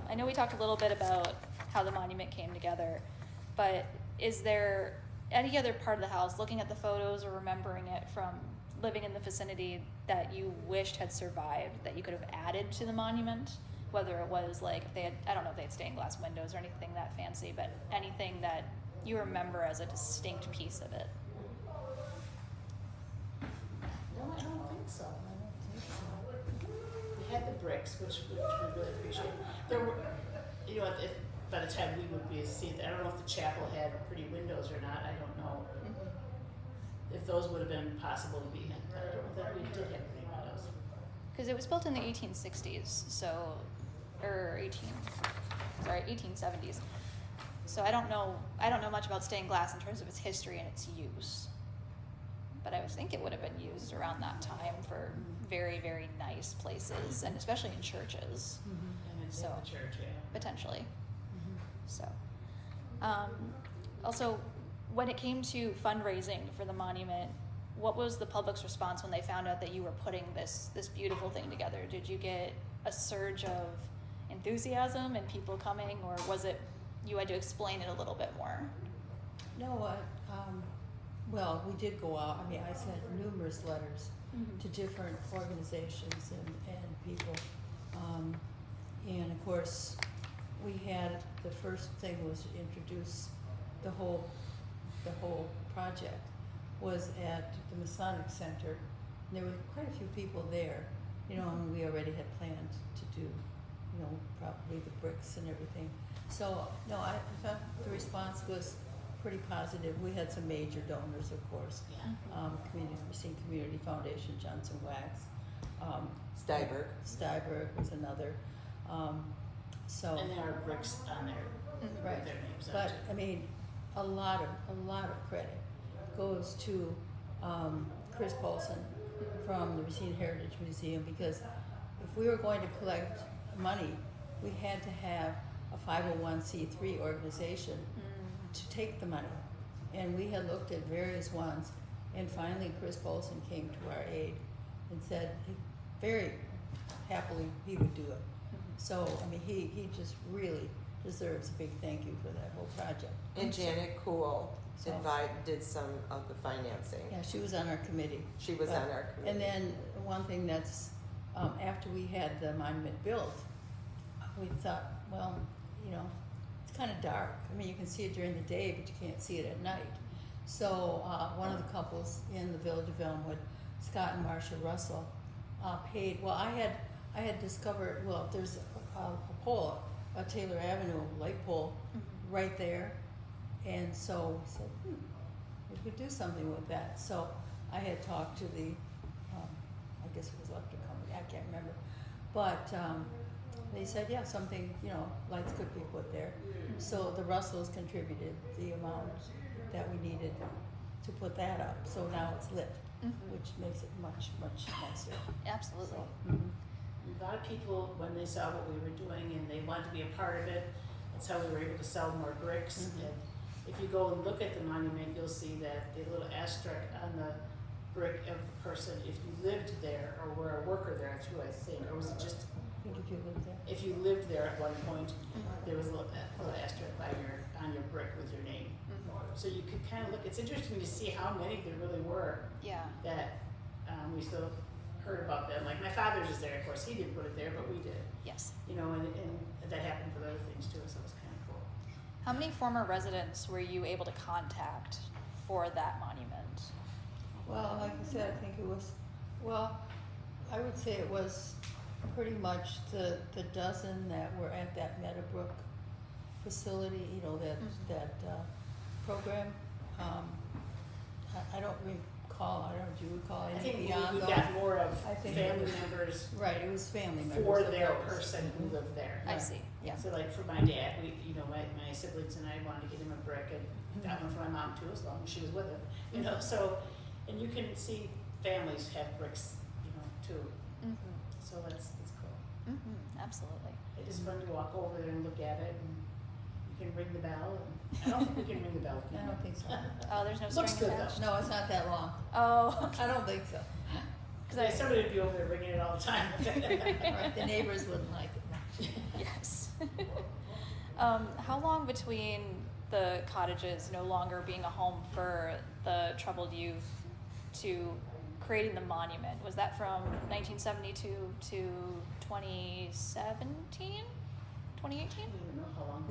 I know we talked a little bit about how the monument came together, but is there any other part of the house, looking at the photos or remembering it from living in the vicinity, that you wished had survived, that you could have added to the monument? Whether it was like, if they had, I don't know if they had stained glass windows or anything that fancy, but anything that you remember as a distinct piece of it. No, I don't think so. We had the bricks, which we really appreciate. There were, by the time we would be I don't know if the chapel had pretty windows or not. I don't know if those would have been possible to be in. But I don't know that we did have pretty windows. Because it was built in the 1860s, so, or 1870s. So I don't know much about stained glass in terms of its history and its use. But I would think it would have been used around that time for very, very nice places, and especially in churches, And it's So- in the church, yeah. potentially. So, also, when it came to fundraising for the monument, what was the public's response when they found out that you were putting this beautiful thing together? Did you get a surge of enthusiasm and people coming, or was it you had to explain it a little bit more? No, well, we did go out, I mean, I sent numerous letters to different organizations and people. And of course, we had, the first thing was to introduce the whole project was at the Masonic Center. There were quite a few people there, and we already had planned to do, probably the bricks and everything. So, no, I thought the response was pretty positive. We had some major donors, of course. Yeah. Racine Community Foundation, Johnson Wax. Steiberg. Was another. So. And there are bricks on there Right. with their names on But, it. I mean, a lot of credit goes to Chris Paulson from the Racine Heritage Museum, because if we were going to collect money, we had to have a 501c3 organization to take the money. And we had looked at various ones, and finally Chris Bolson came to our aid and said very happily he would do it. So, I mean, he just really deserves a big thank you for that whole project. And Janet Cool So- did some of the financing. Yeah, she was on our committee. She was But- on our committee. And then one thing that's, after we had the monument built, we thought, well, you know, it's kind of dark. I mean, you can see it during the day, but you can't see it at night. So one of the couples in the Village of Elmwood, Scott and Marcia Russell, paid. Well, I had discovered. Well, there's a pole, a Taylor Avenue light pole, right there, and so we said, we could do something with that. So I had talked to the, I guess it was electric company. I can't remember, but they said, yeah, something, you know, lights could be put there. So the Russells contributed the amount that we needed to put that up. So now it's lit, which makes it much, much nicer. Absolutely. A lot of people, when they saw what we were doing and they wanted to be a part of it, that's how we were able to sell more bricks. And if you go and look at the monument, you'll see that the little asterisk on the brick of the person, if you lived there or were a worker there too, I think, or was it just I think if you lived there. if you lived there at one point, there was a little asterisk on your brick with your name. So you could kind of look. It's interesting to see how many there really were Yeah. that we still heard about them. Like my father's is there, of course. He didn't put it there, but we did. Yes. You know, and that happened with other things too. So it was kind of cool. How many former residents were you able to contact for that monument? Well, like I said, I think it was, well, I would say it was pretty much the dozen that were at that Meadowbrook facility, you know, that program. I don't recall, do you recall I any think beyond we those? got more of I think it family was- members Right, it was family members. for of their those. person who lived there. I Right. see. Yeah. So like for my dad, my siblings and I wanted to get him a brick and got one for my mom too, as long as she was with him. You know, so, and you can see families have bricks, you know, too. So that's cool. Absolutely. It is fun to walk over there and look at it, and you can ring the bell. And I don't think we can ring the bell. I don't think so. Oh, there's no Looks string good, attached. No, it's not that long. Oh, I don't think so. Because somebody would be over there ringing it all the time. Right, the neighbors wouldn't like it. yes. How long between the cottages no longer being a home for the troubled youth to creating the monument? Was that from 1972 to 2017? 2018? I don't know how long.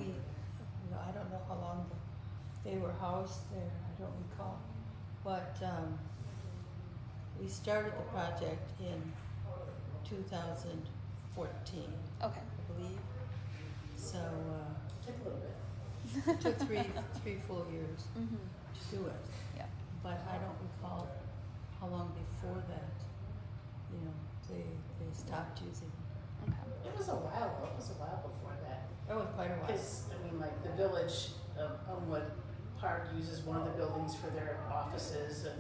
I don't know how long they were housed there, I don't recall. But we started the project in 2014, Okay. I believe. So Took a little bit. it took three full years to do it. Yeah. But I don't recall how long before that, you know, they stopped using it. Okay. It was a while though. It was a while before that. That was quite a while. Because, I mean, like the village of Elmwood Park uses one of the buildings for their offices, and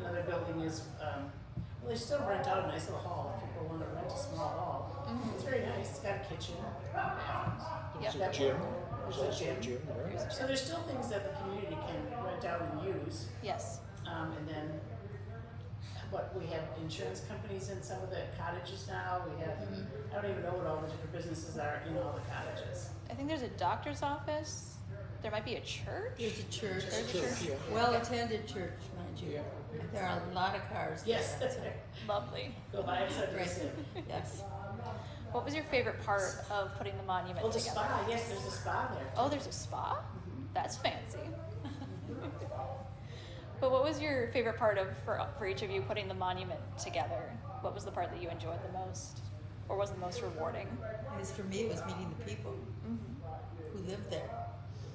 another building is, well, they still rent out a nice little hall if people want to rent a small hall. It's very nice. It's got a kitchen, bathrooms. Yep. There's a gym. There's There's a also gym. a gym, right? So there's still things that the community can rent out and use. Yes. And then, we have insurance companies in some of the cottages now. We have, I don't even know what all the different businesses are in all the cottages. I think there's a doctor's office. There might be a church. There's a church. There's a church. Yeah. Well-attended church, mind you. Yeah. There are a lot of cars there. Yes, that's right. Lovely. Go by it Sunday Right. soon. Yes. What was your favorite part of putting the monument Oh, the together? spa, yes, there's a spa there. Oh, there's a spa? That's fancy. But what was your favorite part of for each of you putting the monument together? What was the part that you enjoyed the most, or was the most rewarding? Because for me, it was meeting the people who lived there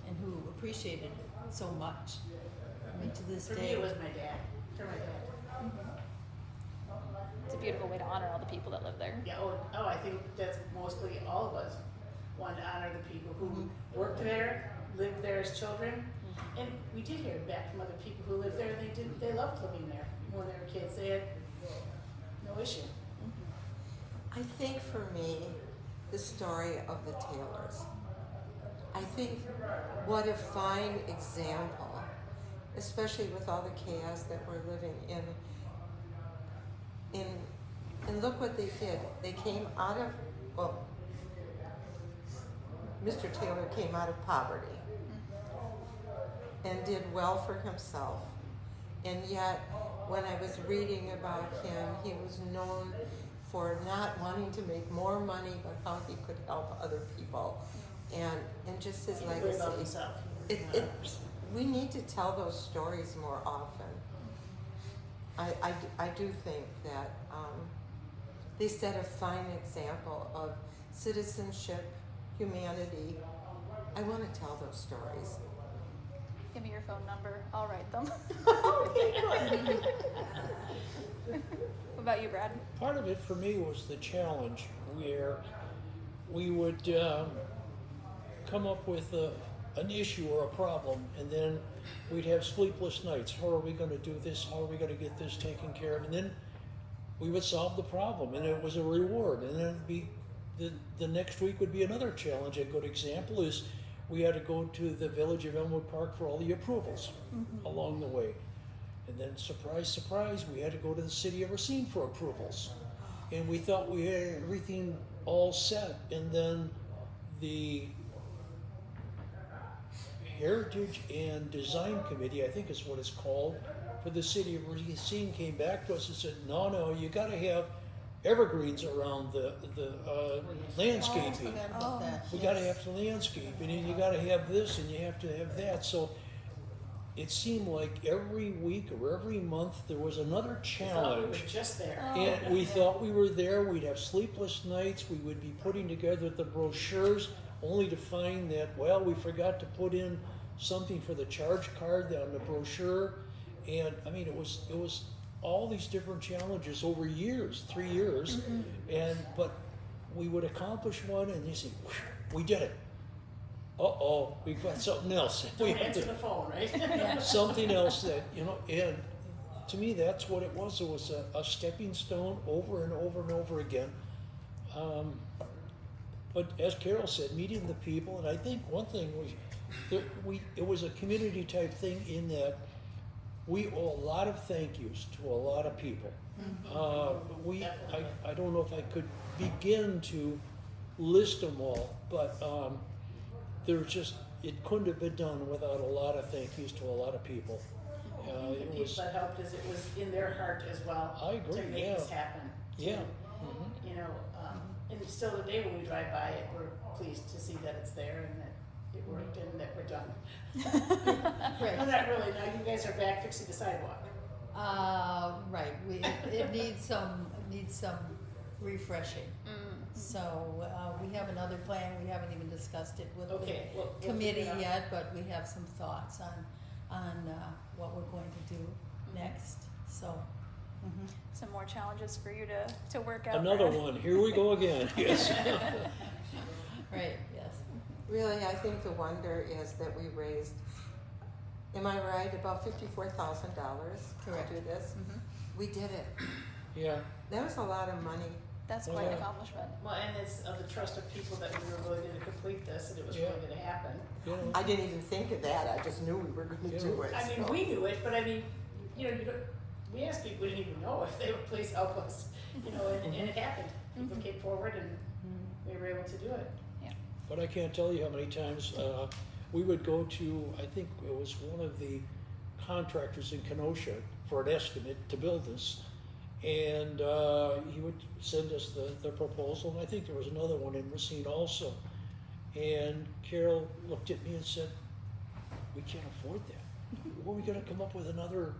and who appreciated it so much. I mean, to this For day. me, it was my dad. For my dad. It's a beautiful way to honor all the people that live there. Yeah, I think that's mostly all of us want to honor the people who worked there, lived there as children. And we did hear back from other people who lived there, they loved living there when they were kids. They had no issue. I think for me, the story of the Taylors. I think what a fine example, especially with all the chaos that we're living in, and look what they did. They came out of, well, Mr. Taylor came out of poverty and did well for himself. And yet, when I was reading about him, he was known for not wanting to make more money, but how he could help other people. And just his He worried about legacy. himself. We need to tell those stories more often. I do think that they set a fine example of citizenship, humanity. I want to tell those stories. Give me your phone number. I'll write them. What about you, Brad? Part of it for me was the challenge where we would come up with an issue or a problem, and then we'd have sleepless nights. How are we going to do this? How are we going to get this taken care of? And then we would solve the problem, and it was a reward. And then it'd be the next week would be another challenge. A good example is we had to go to the Village of Elmwood Park for all the approvals along the way. And then, surprise, surprise, we had to go to the City of Racine for approvals. And we thought we had everything all set, and then the Heritage and Design Committee, I think is what it's called, for the City of Racine came back to us and said, no, you gotta have evergreens around the landscaping. Oh, I forgot about that. We Yes. gotta have the landscape, and then you gotta have this, and you have to have that. So it seemed like every week or every month there was another We thought we challenge. were just there. And we thought we were there, we'd have sleepless nights, we would be putting together the brochures, only to find that, well, we forgot to put in something for the charge card on the brochure. And I mean, it was all these different challenges over years, 3 years. But we would accomplish one, and you say, we did it. Uh-oh, we've got something else. We Don't have answer to- the phone, right? something else that, and to me, that's what it was. It was a stepping stone over and over and over again. But as Carol said, meeting the people, and I think one thing it was a community type thing in that we owe a lot of thank yous to a lot of people. I don't know if I could begin to list them all, but it couldn't have been done without a lot of thank yous to a lot of people. The It people was, that helped is it was in their heart as well. I agree, To make yeah. this happen. yeah. You know, and still today when we drive by it, we're pleased to see that it's there and that it worked and that we're done. Right. No, not really. Now you guys are back fixing the sidewalk. Right, it needs some refreshing. So, we have another plan, we haven't even discussed it with Okay, the we'll committee figure it out. yet, but we have some thoughts on what we're going to do next, so. Some more challenges for you to work out. Another Brad. one, here we go again, yes. Right, yes. Really, I think the wonder is that we raised, am I right, about $54,000 Correct. to do this? We did it. Yeah, That was a lot of money. That's quite an Yeah. accomplishment. Well, and it's of the trust of people that we were really gonna complete this and it was Yeah. really gonna happen. you know, I didn't even think of that. I just knew we were going to Yeah. do it. I mean, so. we knew it, but I mean, you know, we asked people, we didn't even know if they would please help us, you know, and it happened. People came forward and we were able to do it. but I can't tell you how many times we would go to, I think it was one of the contractors in Kenosha for an estimate to build this. And he would send us the proposal, and I think there was another one in Racine also. And Carol looked at me and said, we can't afford that. Where are we gonna come up with another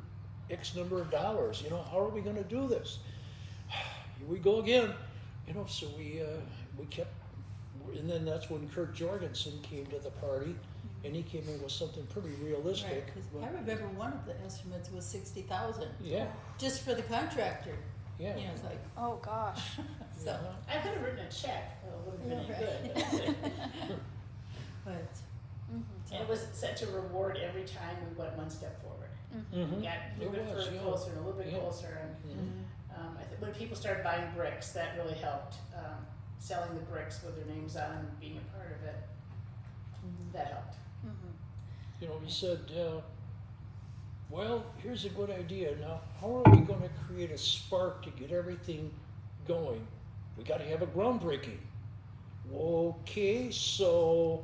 X number of dollars? You know, how are we gonna do this? Here we go again. You know, so we kept, and then that's when Kurt Jorgensen came to the party, and he came in with something pretty realistic. Right, 'cause I remember one of the estimates was 60,000, Yeah, just for the contractor, yeah. you know, it's like, Oh gosh. so, Uh-huh. I could have written a check, it wouldn't have been Yeah, any right. good. but, And it was such a reward every time we went one step forward. Mhm. We got a little It bit was, further yeah. closer and a little bit Yeah. closer and Mhm. I think when people started buying bricks, that really helped, selling the bricks with their names on and being a part of it. that helped. You know, he said, well, here's a good idea. Now, how are we going to create a spark to get everything going? We got to have a groundbreaking. Okay, so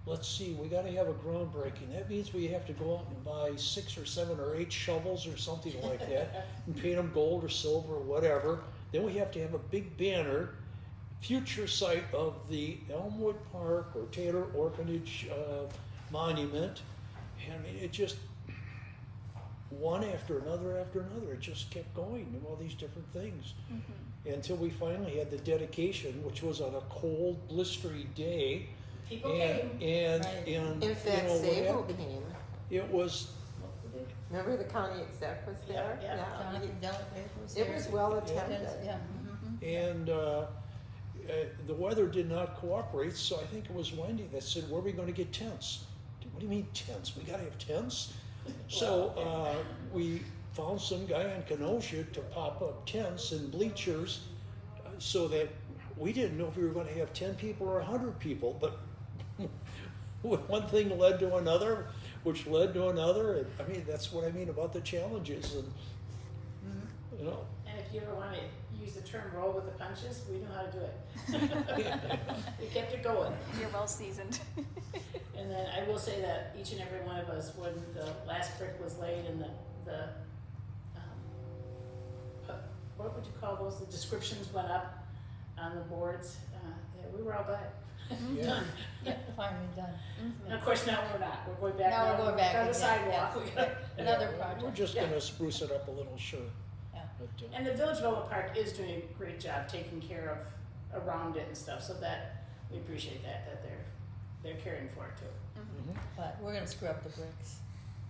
let's see, we got to have a groundbreaking. That means we have to go out and buy 6 or 7 or 8 shovels or something like that and paint them gold or silver or whatever. Then we have to have a big banner, future site of the Elmwood Park or Taylor Orphanage monument. And I mean, it just, one after another, it just kept going, and all these different things. Until we finally had the dedication, which was on a cold, blistery day. People came. And In fact, you know, Sable what came. it was, Remember the county exec was there? Yeah, yeah. Jonathan Delegate was It there. was well attended. Yeah. and the weather did not cooperate, so I think it was Wendy that said, where are we gonna get tents? What do you mean tents? We gotta have tents? So we found some guy in Kenosha to pop up tents and bleachers so that we didn't know if we were gonna have 10 people or 100 people, but one thing led to another, which led to another, and I mean, that's what I mean about the challenges, and you know. And if you ever want to use the term roll with the punches, we knew how to do it. We kept it going. You're well seasoned. And then I will say that each and every one of us, when the last brick was laid and what would you call those? The descriptions went up on the boards. Yeah, we were all glad. Yeah. Done. Yeah, finally done. And of course, now we're not. We're going back. Now we're going back on the again, sidewalk. yeah. We gotta- Another We're project. just Yeah. gonna spruce it up a little, sure. Yeah. But, And the Village Development Park is doing a great job taking care of around it and stuff, so that we appreciate that they're caring for it too. mhm. But we're gonna scrub the bricks.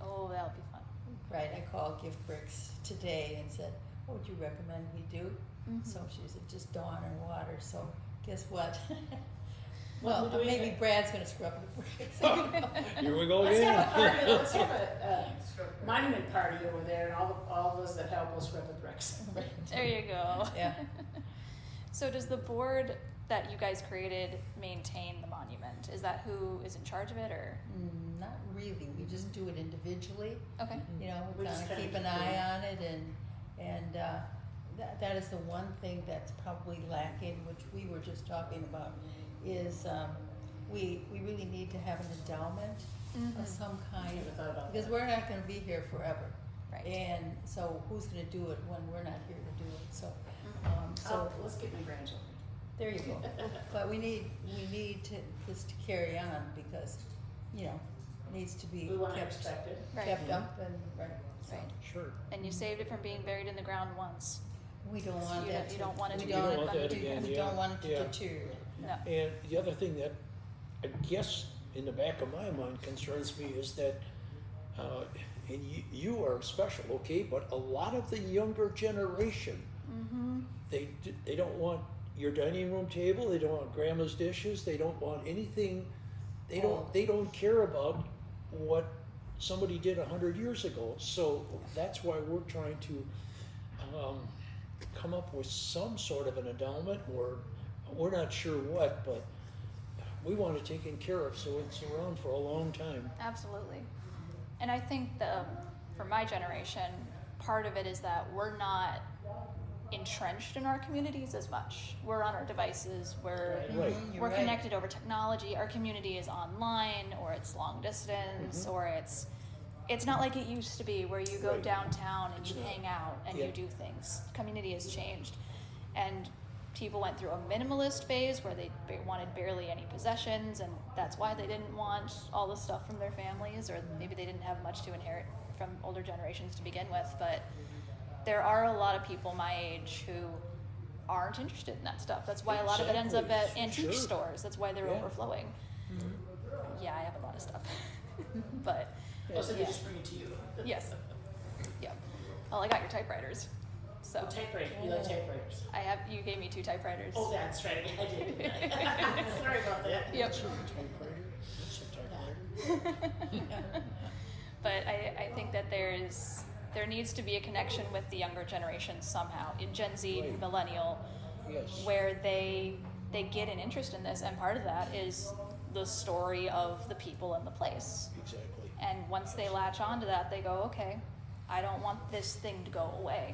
Oh, that'll be fun. Right, I called Gift Bricks today and said, what would you recommend we do? So she said, just dawn and water, so guess what? Well, Well, we're doing maybe it- Brad's gonna scrub the bricks. Here we go Let's again. have a party, let's have a monument party over there, and all those that help will scrub the bricks. Right. There you go. Yeah. So does the board that you guys created maintain the monument? Is that who is in charge of it, or? Not really, we just do it individually, Okay. you know, We we just kinda kinda keep an keep eye it. on it and that is the one thing that's probably lacking, which we were just talking about, is, we really need to have an endowment of some I kind, never thought about because that. we're not gonna be here forever. Right. And so who's gonna do it when we're not here to do it, so, Let's get my grandchildren. there you go. But we need this to carry on, because, you know, it needs to be We want to kept, respect it. Right. kept up and, right, so. Right. Sure. And you saved it from being buried in the ground once. We don't So want you that don't- to. you don't want it we to You don't don't- want that again, We yeah. don't want it to Yeah. deteriorate. No. And the other thing that I guess in the back of my mind concerns me is that, and you are special, okay, but a lot of the younger generation, they don't want your dining room table, they don't want grandma's dishes, they don't want anything, they don't care about what somebody did 100 years ago. So that's why we're trying to come up with some sort of an endowment, or we're not sure what, but we want it taken care of so it's around for a long time. Absolutely. And I think for my generation, part of it is that we're not entrenched in our communities as much. We're on our devices, we're Right. You're we're right. connected over technology. Our community is online, or it's long distance, or it's not like it used to be where you go Right. downtown and you It's not. hang out and Yeah. you do things. Community has changed. And people went through a minimalist phase where they wanted barely any possessions, and that's why they didn't want all the stuff from their families, or maybe they didn't have much to inherit from older generations to begin with. But there are a lot of people my age who aren't interested in that stuff. That's why a lot of it ends up at Exactly. antique Sure. stores. That's why they're Yeah. overflowing. Yeah, I have a lot of stuff. But Oh, so they yeah. just bring it to you. Yes. Yeah. Well, I got your typewriters. So Oh, typewriter, you like typewriters. you gave me 2 typewriters. Oh, that's right, I did. Sorry about that. Yep. That's a typewriter. That's a typewriter. But I think that there needs to be a connection with the younger generation somehow, in Gen Z, Right. millennial, Yes. where they get an interest in this, and part of that is the story of the people in the place. Exactly. And once they latch onto that, they go, okay, I don't want this thing to go away.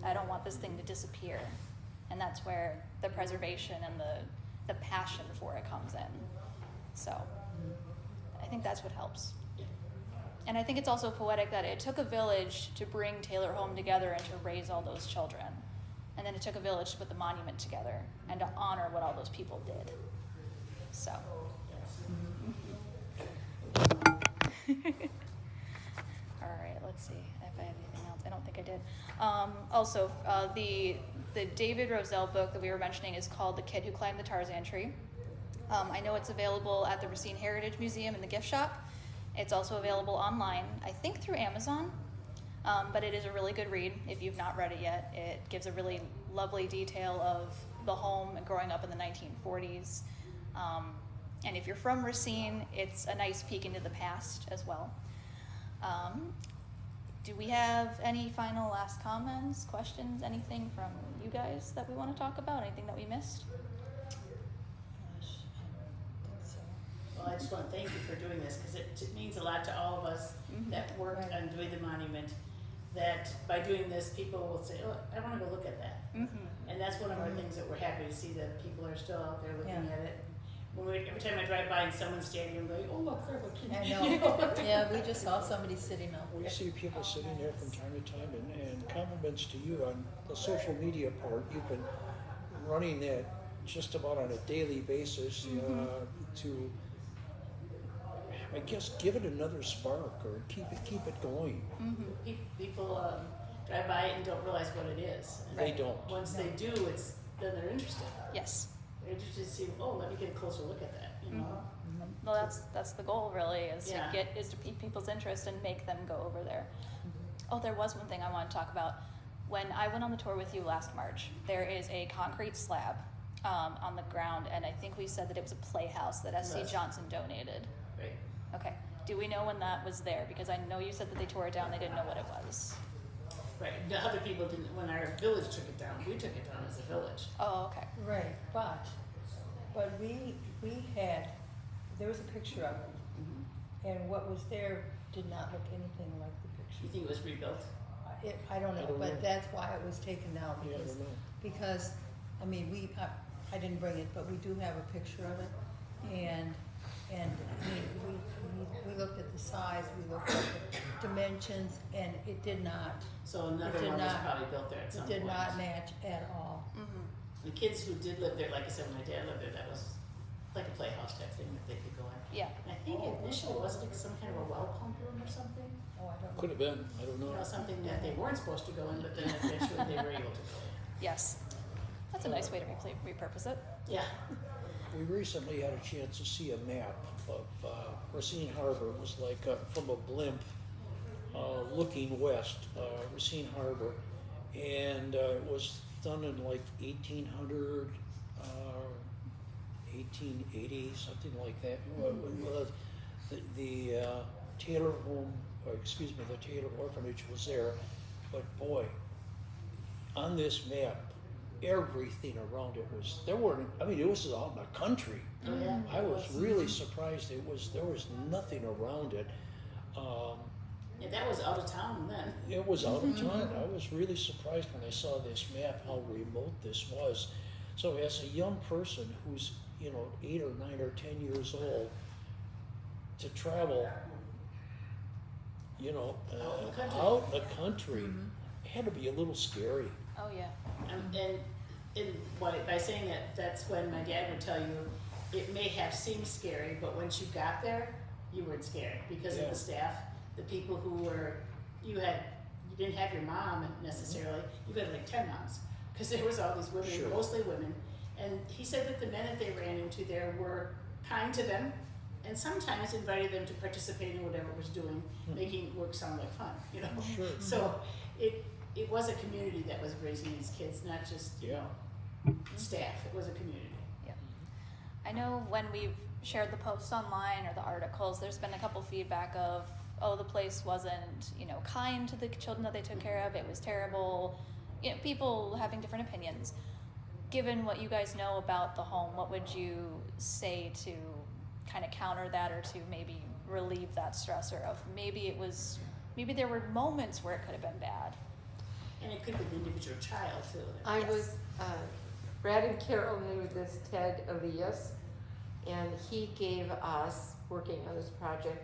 I don't want this thing to disappear. And that's where the preservation and the passion for it comes in. So I think that's what helps. And I think it's also poetic that it took a village to bring Taylor Home together and to raise all those children. And then it took a village to put the monument together and to honor what all those people did. So. All right, let's see if I have anything else. I don't think I did. Also, the David Roselle book that we were mentioning is called The Kid Who Climbed the Tarzan Tree. I know it's available at the Racine Heritage Museum in the gift shop. It's also available online, I think through Amazon, but it is a really good read if you've not read it yet. It gives a really lovely detail of the home growing up in the 1940s. And if you're from Racine, it's a nice peek into the past as well. Do we have any final last comments, questions, anything from you guys that we want to talk about? Anything that we missed? Gosh, I don't think so. Well, I just want to thank you for doing this, because it means a lot to all of us that worked Right. on doing the monument, that by doing this, people will say, oh, I want to go look at that. Mm-hmm. And that's one of our things that we're happy to see, that people are still out there looking Yeah. at it. Every time I drive by in someone's standing, I'm like, oh, look, there's a kid. I know. Yeah, we just saw somebody sitting out We there. see people sitting there from time to time, and compliments to you on the social media part. You've been running that just about on a daily basis to, I guess, give it another spark or keep it going. Mm-hmm. People drive by it and don't realize what it is. And They don't. Once they do, then they're interested. Yes. They're interested to see, oh, let me get a closer look at that, you know? Well, that's the goal, really, is Yeah. to pique people's interest and make them go over there. Oh, there was one thing I want to talk about. When I went on the tour with you last March, there is a concrete slab on the ground, and I think we said that it was a playhouse that S.C. Yes. Johnson donated. Right. Okay. Do we know when that was there? Because I know you said that they tore it down. They didn't know what it was. Right. The other people didn't, when our village took it down, we took it down as a village. Oh, okay. Right, but we had, there was a picture of it, and what was there did not look anything like the You picture. think it was rebuilt? I don't I know, don't but know. that's why it was taken down, Yeah, I because, don't know. because, I mean, I didn't bring it, but we do have a picture of it, and I mean, we looked at the size, we looked at the dimensions, and it did not, So another did one was not- probably built there at some it point. did not match at all. Mm-hmm. The kids who did live there, like I said, my dad lived there, that was like a playhouse type thing that they could go in. Yeah. And I think initially, wasn't it some kind of a well pump room or something? Oh, I don't know. Could have been. I don't You know. know, something that they weren't supposed to go in, but then eventually they were able to go in. Yes. That's a nice way to repurpose it. Yeah. We recently had a chance to see a map of Racine Harbor. It was like from a blimp looking west, Racine Harbor. And it was done in like 1800, 1880, something like that. The Taylor Home, the Taylor Orphanage was there. But boy, on this map, everything around it was, it was out in the country. Oh, yeah. I was really surprised there was nothing around it. Yeah, that was out of town then. It was out of town. I was really surprised when I saw this map how remote this was. So as a young person who's 8 or 9 or 10 years old, to travel, out in the country, it had to be a little scary. Oh, yeah. By saying that, that's when my dad would tell you, it may have seemed scary, but once you got there, you weren't scared because of Yeah. the staff, the people who were, you didn't have your mom necessarily, you had like 10 moms, because there was all these women, Sure. mostly women, and he said that the men that they ran into there were kind to them, and sometimes invited them to participate in whatever it was doing, making work sound like fun, Sure. So it was a community that was raising these kids, not just, Yeah. staff, it was a community. I know when we've shared the posts online or the articles, there's been a couple feedback of, oh, the place wasn't, kind to the children that they took care of. It was terrible. People having different opinions. Given what you guys know about the home, what would you say to kind of counter that or to maybe relieve that stressor of maybe there were moments where it could have been bad. And it could be the individual child too. I Yes. was, Brad and Carol knew this Ted Elias, and he gave us, working on this project,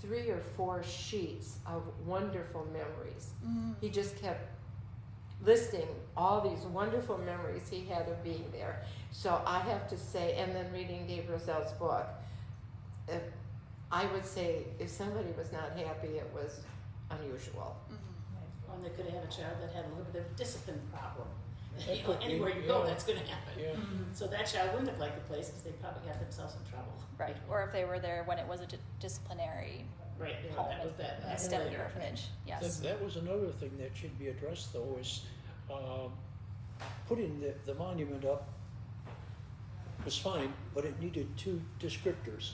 3 or 4 sheets of wonderful memories. He just kept listing all these wonderful memories he had of being there. So I have to say, and then reading Dave Roselle's book, I would say if somebody was not happy, it was unusual. Or they could have a child that had a little bit of a discipline problem. That could be, Anywhere you go, yeah. that's going to happen. Yeah. So that child wouldn't have liked the place because they probably got themselves in trouble. Right, or if they were there when it was a disciplinary Right, yeah, home that was that. instead of the later. orphanage, yes. That was another thing that should be addressed though, is putting the monument up was fine, but it needed 2 descriptors.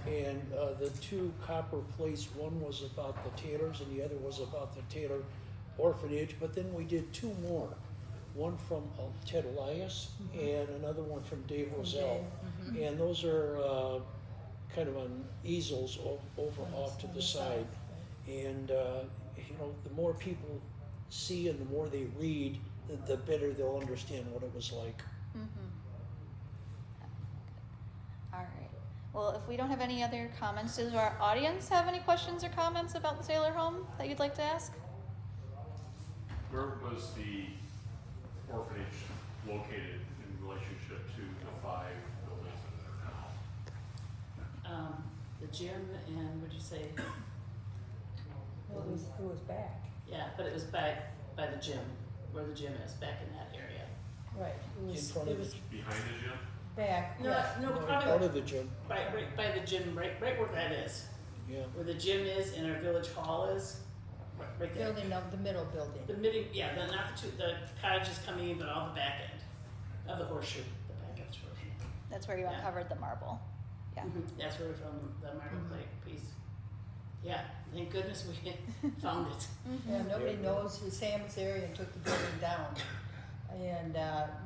And the 2 copper plates, one was about the Taylors and the other was about the Taylor orphanage, but then we did 2 more. One from Ted Elias and another one from Dave Roselle. And those are kind of on easels over off to the side. And you know, the more people see and the more they read, the better they'll understand what it was like. All right. Well, if we don't have any other comments, does our audience have any questions or comments about the Taylor home that you'd like to ask? Where was the orphanage located in relationship to the 5 buildings that are now? The gym and what'd you say? Well, it was back. Yeah, but it was by the gym, where the gym is, back in that area. Right. In front of the, Behind the gym? Back. No, yeah. no, in front probably of the gym, right by the gym, right where that is. yeah. Where the gym is and our village hall is, right there. Building up the middle building. The middle, yeah, not the cottages coming in, but all the back end of the horseshoe, the back of the horseshoe. That's where you Yeah. uncovered the marble. Yeah. That's where we're from, the marble plate piece. Yeah, thank goodness we found it. Yeah, nobody Yeah. knows who Sam Azarian took the building down. And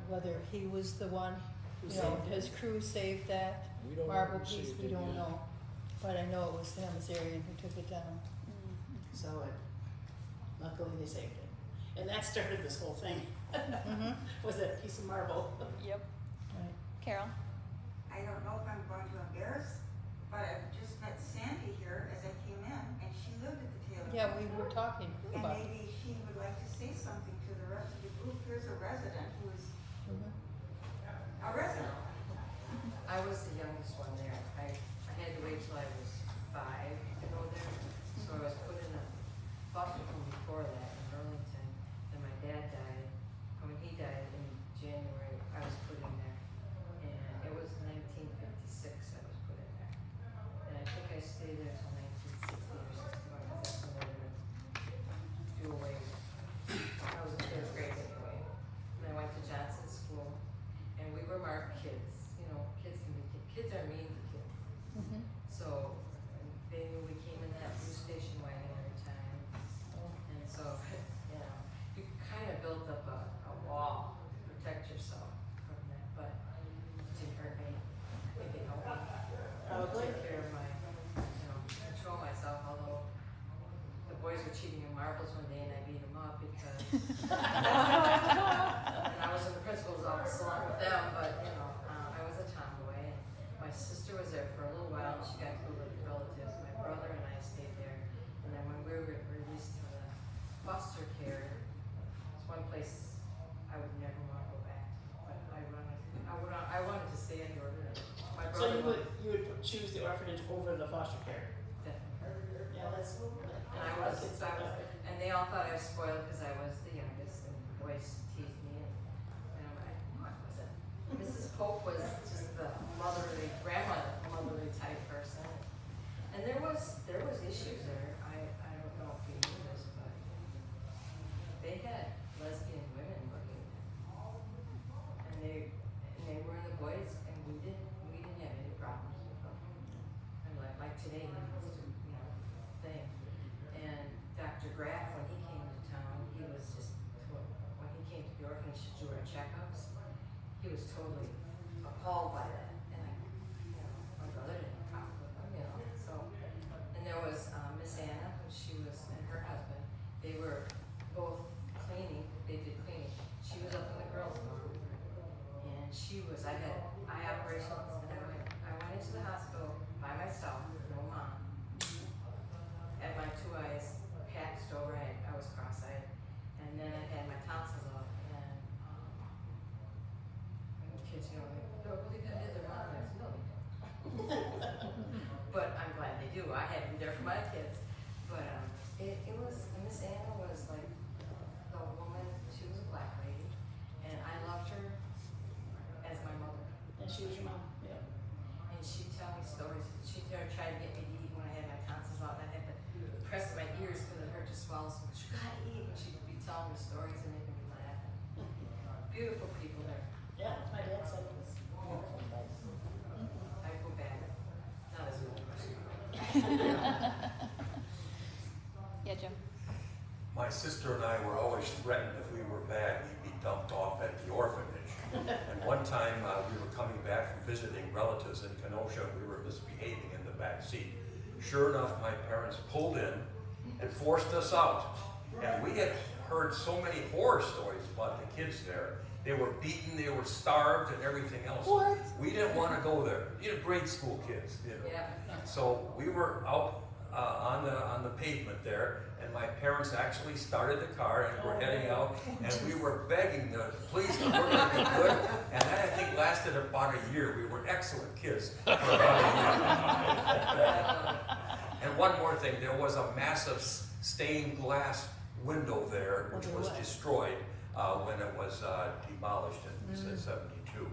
whether he was the one, Who you know, saved it. his crew saved that We don't know marble who piece, saved we it don't yet. know. But I know it was Sam Azarian who took it down. So luckily they saved it. And that started this whole thing, was that piece of marble. Yep. Right. Carol? I don't know if I'm going to embarrass, but I just met Sandy here as I came in, and she lived at the Taylor. Yeah, Home. we were talking And about. maybe she would like to say something to the rest of the group. Here's a resident who is a resident. I was the youngest one there. I had to wait till I was 5 to go there. So I was put in a foster home before that in Burlington. Then my dad died. When he died in January, I was put in there. And it was 1956 I was put in there. And I think I stayed there till 1960 or 61 because that's when they were gonna do away with it. I was in 3rd grade anyway. And I went to Johnson School. And we were marked kids. You know, kids can be kids are mean to kids. So they knew we came in that blue station wagon every time. And so, you know, you kind of built up a wall to protect yourself from that, but it didn't hurt me. I think it helped me. I would take care of my, you know, control myself, although the boys were cheating in marbles one day and I beat them up because and I was in the principal's office along with them, but you know, I was a tomboy. And my sister was there for a little while, and she got to live with relatives. My brother and I stayed there, and then when we were released to the foster care, it's one place I would never want to go back to. But I wanted to stay in the orphanage. My So brother you would choose the orphanage over the foster care? definitely. Yeah, that's. And and they all thought I was spoiled because I was the youngest, and the boys teased me. And I'm like, what was it? Mrs. Pope was just the motherly, grandmotherly type person. And there was issues there. I don't know if you knew this, but they had lesbian women working there, and they were the boys, and we didn't have any problems with them. And like today, you know, thing. And Dr. Graff, when he came to town, he was just, when he came to the orphanage to do our checkups, he was totally appalled by that. And my brother didn't they were both cleaning, they did cleaning. She was up in the girls' dorm, and I had eye operations, and I went into the hospital by myself, no mom. Had my two eyes patched over, I was cross-eyed, and then I had my tonsils off, and the kids, you know, they're really gonna get their mom. I said, no, they don't. But I'm glad they do. I had to be there for my kids. But it was, Miss Anna was like the woman, she was a black lady, and I loved her as my mother. And she was your mom, yeah. And she'd tell me stories. She'd try to get me to eat when I had my tonsils out, and I had to press my ears because it hurt to swallow so much. You gotta eat. And she'd be telling me stories and making me laugh. Beautiful people there. Yeah, my dad said it was a wonderful place. I go back. Not as a person. Yeah, Jim. My sister and I were always threatened if we were bad, we'd be dumped off at the orphanage. And one time we were coming back from visiting relatives in Kenosha, we were misbehaving in the back seat. Sure enough, my parents pulled in and forced us out. And we had heard so many horror stories about the kids there. They were beaten, they were starved, and everything else. What? We didn't want to go there. You know, grade school kids, you know. Yeah. So we were out on the pavement there, and my parents actually started the car and were heading out, and we were begging the police that we're going to be good. And that I think lasted about a year. We were excellent kids for about a year. And one more thing, there was a massive stained glass window there, which was destroyed when it was demolished in 1972.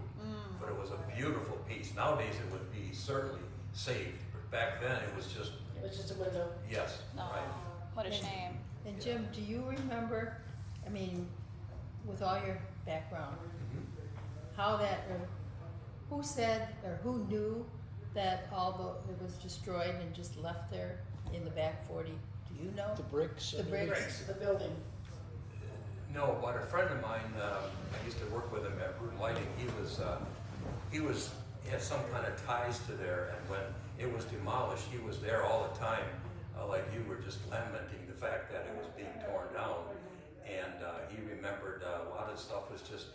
But it was a beautiful piece. Nowadays it would be certainly saved, but back then it was just, It was just a window. yes, Oh, right. what a shame. And Jim, do you remember, I mean, with all your background, how that, or who said, or who knew that it was destroyed and just left there in the back 40? Do you know? The bricks. The and bricks. everything. The building. No, but a friend of mine, I used to work with him at Root Lighting. He had some kind of ties to there, and when it was demolished, he was there all the time, like you were just lamenting the fact that it was being torn down. And he remembered a lot of stuff was just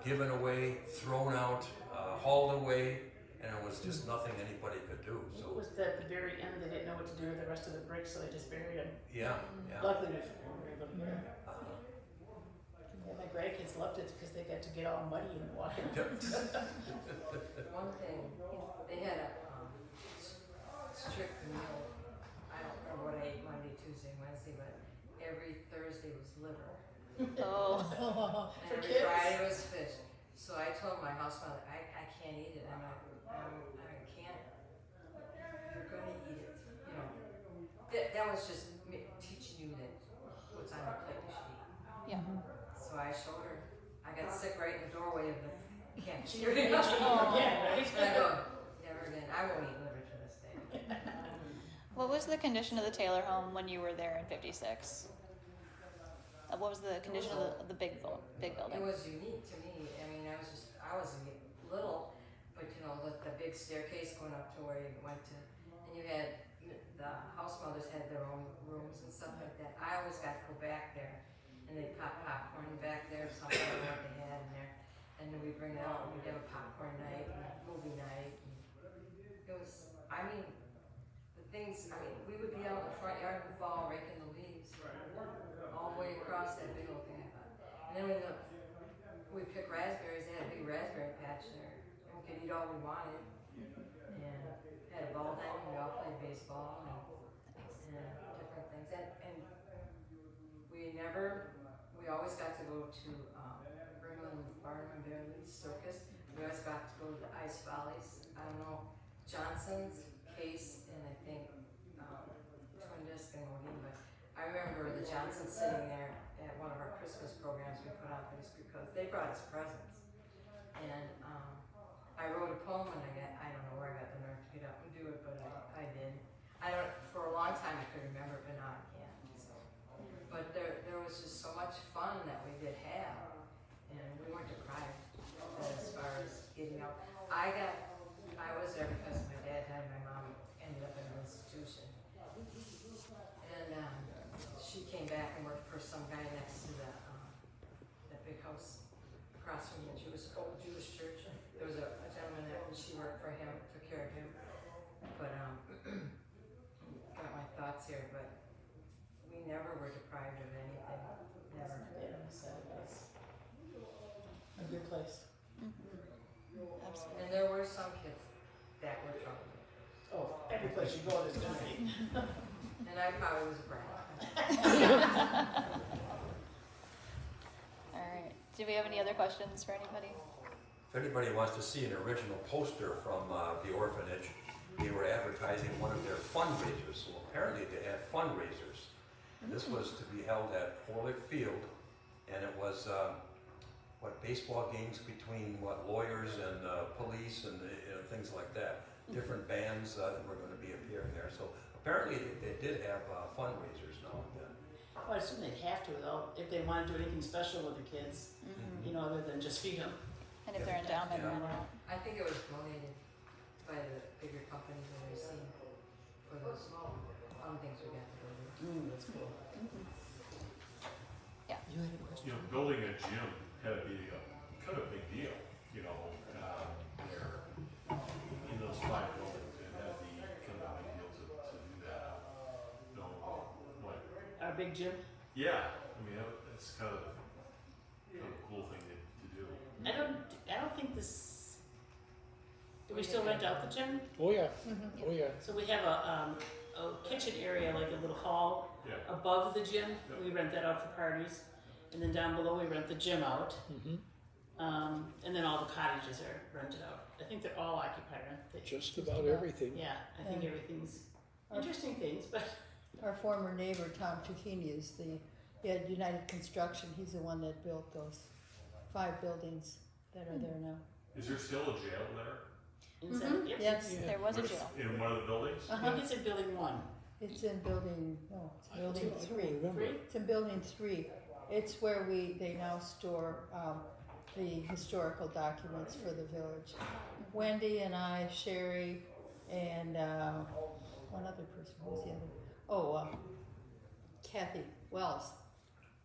given away, thrown out, hauled away, and it was just nothing anybody could do. It So was at the very end, they didn't know what to do with the rest of the bricks, so they just buried them. yeah, yeah. Luckily, we were able to get them. Yeah, my grandkids loved it because they got to get all muddy and walk in. One thing, they had a strict meal. I don't remember what I ate Monday, Tuesday, Wednesday, but every Thursday was liver. Oh, And For every kids? Friday was fish. So I told my house mother, I can't eat it. I can't. You're gonna eat it. You know, that was just teaching you that what's on your plate you should eat. yeah. So I showed her. I got sick right in the doorway of the camp. She made you eat again, right? And I go, never again. I won't eat liver to this day. What was the condition of the Taylor home when you were there in '56? What was the condition of the big It building? was unique to me. I mean, I was little, but you know, the big staircase going up to where you went to, and you had, the house mothers had their own rooms and stuff like that. I always got to go back there, and they'd pop popcorn back there, something like what they had in there. And then we'd bring it out, and we'd have a popcorn night, and movie night. And it was, I mean, we would be out in the front yard in the fall raking the leaves, all the way across that big old thing. And then we pick raspberries, they had a big raspberry patch there, and we could eat all we wanted. And had a ball diamond, we all played baseball and different things. And we always got to go to Brimley Barnum and Beverly's circus. We always got to go to the ice follies. I don't know, Johnson's, Case, and I think Twin Disc and Modine, but I remember the Johnsons sitting there at one of our Christmas programs we put on for this because they brought us presents. And I wrote a poem and I don't know where I got the nerve to get up and do it, but I did. For a long time I could remember it, but now I can't. So. But there was just so much fun that we did have, and we weren't deprived as far as getting out. I was there because my dad died and my mom ended up in an institution. And she came back and worked for some guy next to that big house across from the old Jewish church. There was a gentleman that when she worked for him, took care of him. But got my thoughts here, but we never were deprived of anything. Never. Yeah, so it was a good place. Absolutely. And there were some kids that were trouble. Oh, every place you go, there's gonna be. And I probably was a brat. All right. Do we have any other questions for anybody? If anybody wants to see an original poster from the orphanage, they were advertising one of their fundraisers. So apparently they had fundraisers. And this was to be held at Horlick Field, and it was baseball games between lawyers and police and things like that. Different bands that were going to be appearing there. So apparently they did have fundraisers now and then. Well, I assume they'd have to though, if they want to do anything special with the kids, you know, other than just feed them. And if their endowment Yeah. ran out. I think it was donated by the bigger companies in Racine for those fun things we got to go to. That's cool. You had a question? You know, building a gym had to be kind of a big deal, you know, there in those 5 buildings, it had to be kind of a big deal to do that. No, what? Our big gym. Yeah, I mean, it's kind of a cool thing to do. I don't think this. Do we still rent out the gym? Oh, yeah, oh, yeah. So we have a kitchen area, like a little hall Yeah. above the gym. Yep. We rent that out for parties, and then down below we rent the gym out. Mhm. And then all the cottages are rented out. I think they're all occupied, aren't they? Just about everything. Yeah, I think Yeah. everything's interesting things, but Our former neighbor, Tom Tuchini, he had United Construction, he's the one that built those 5 buildings that are there now. Is there still a jail there? inside. Yep. Yes, Yeah. There was a What's- jail. In one of the buildings? I think it's in building 1. it's in building, no, it's I building don't 3. remember. It's in building 3. It's where they now store the historical documents for the village. Wendy and I, Sherry, and one other person, who was the other? Oh, Kathy Wells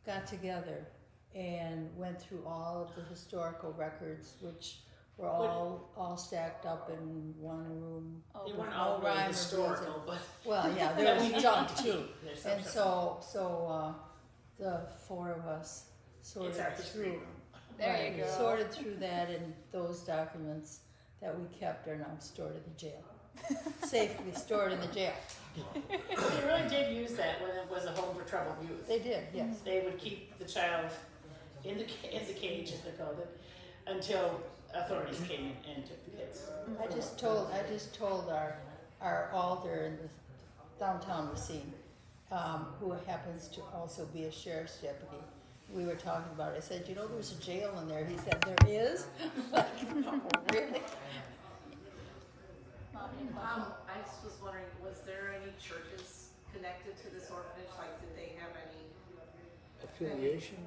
got together and went through all of the historical records, which were all stacked up in one room. Oh, They with weren't no all really rhyme or historical, but Well, yeah, there was junk too. there's some And stuff. so the 4 of us It's sorted our history through. room. There you go. Sorted through that, and those documents that we kept are now stored in the jail. Safely stored in the jail. They really did use that when it was a home for troubled youth. They did, yes. They would keep the child in the cage, as they called it, until authorities came in and took the kids. I just told our alder in the downtown Racine, who happens to also be a sheriff's deputy. We were talking about it. I said, you know, there's a jail in there. He said, there is? Like, oh, really? Mom, any questions? I just was wondering, was there any churches connected to this orphanage? Like, did they have any Affiliation?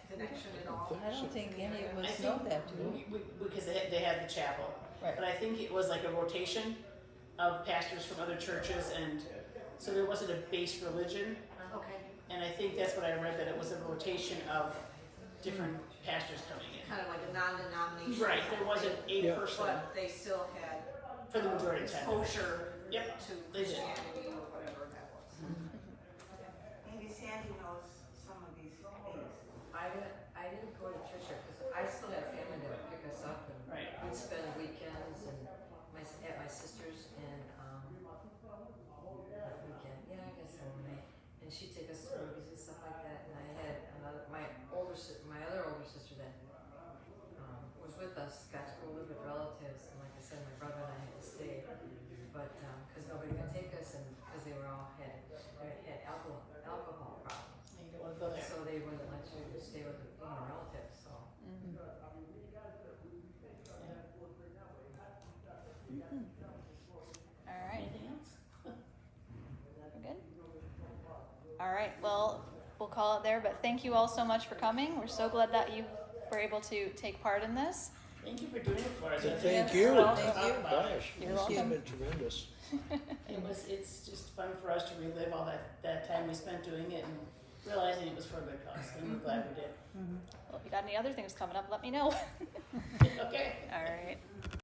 connection at all? I don't think any of I us know think that, do we? because they had the chapel. Right. But I think it was like a rotation of pastors from other churches, and so there wasn't a base religion. Okay, And I think that's what I read, that it was a rotation of different pastors coming in. kind of like a non-denominational. Right, there wasn't a Yeah. person But they still had for the majority of the time. exposure Yep, to they did. Christianity or whatever that was. Maybe Sandy knows some of these things. I didn't go to church there because I still had family that would pick us up and Right. we'd spend weekends and at my sister's and weekend. Yeah, I guess so. And she'd take us to movies and stuff like that. And I had my other older sister that was with us got to go live with relatives. And like I said, my brother and I had to stay, but because nobody could take us and because they had alcohol problems. And you don't want to go there. So they wouldn't let you stay with relatives, so. All right. Anything else? We're good? All right, well, we'll call it there, but thank you all so much for coming. We're so glad that you were able to take part in this. Thank you for doing it for us. And I think thank that's you. what I'll Thank talk you. about. Gosh, You're this has welcome. been tremendous. It's just fun for us to relive all that time we spent doing it and realizing it was for a good cause, and we're glad we did. Well, if you got any other things coming up, let me know. Okay. All right.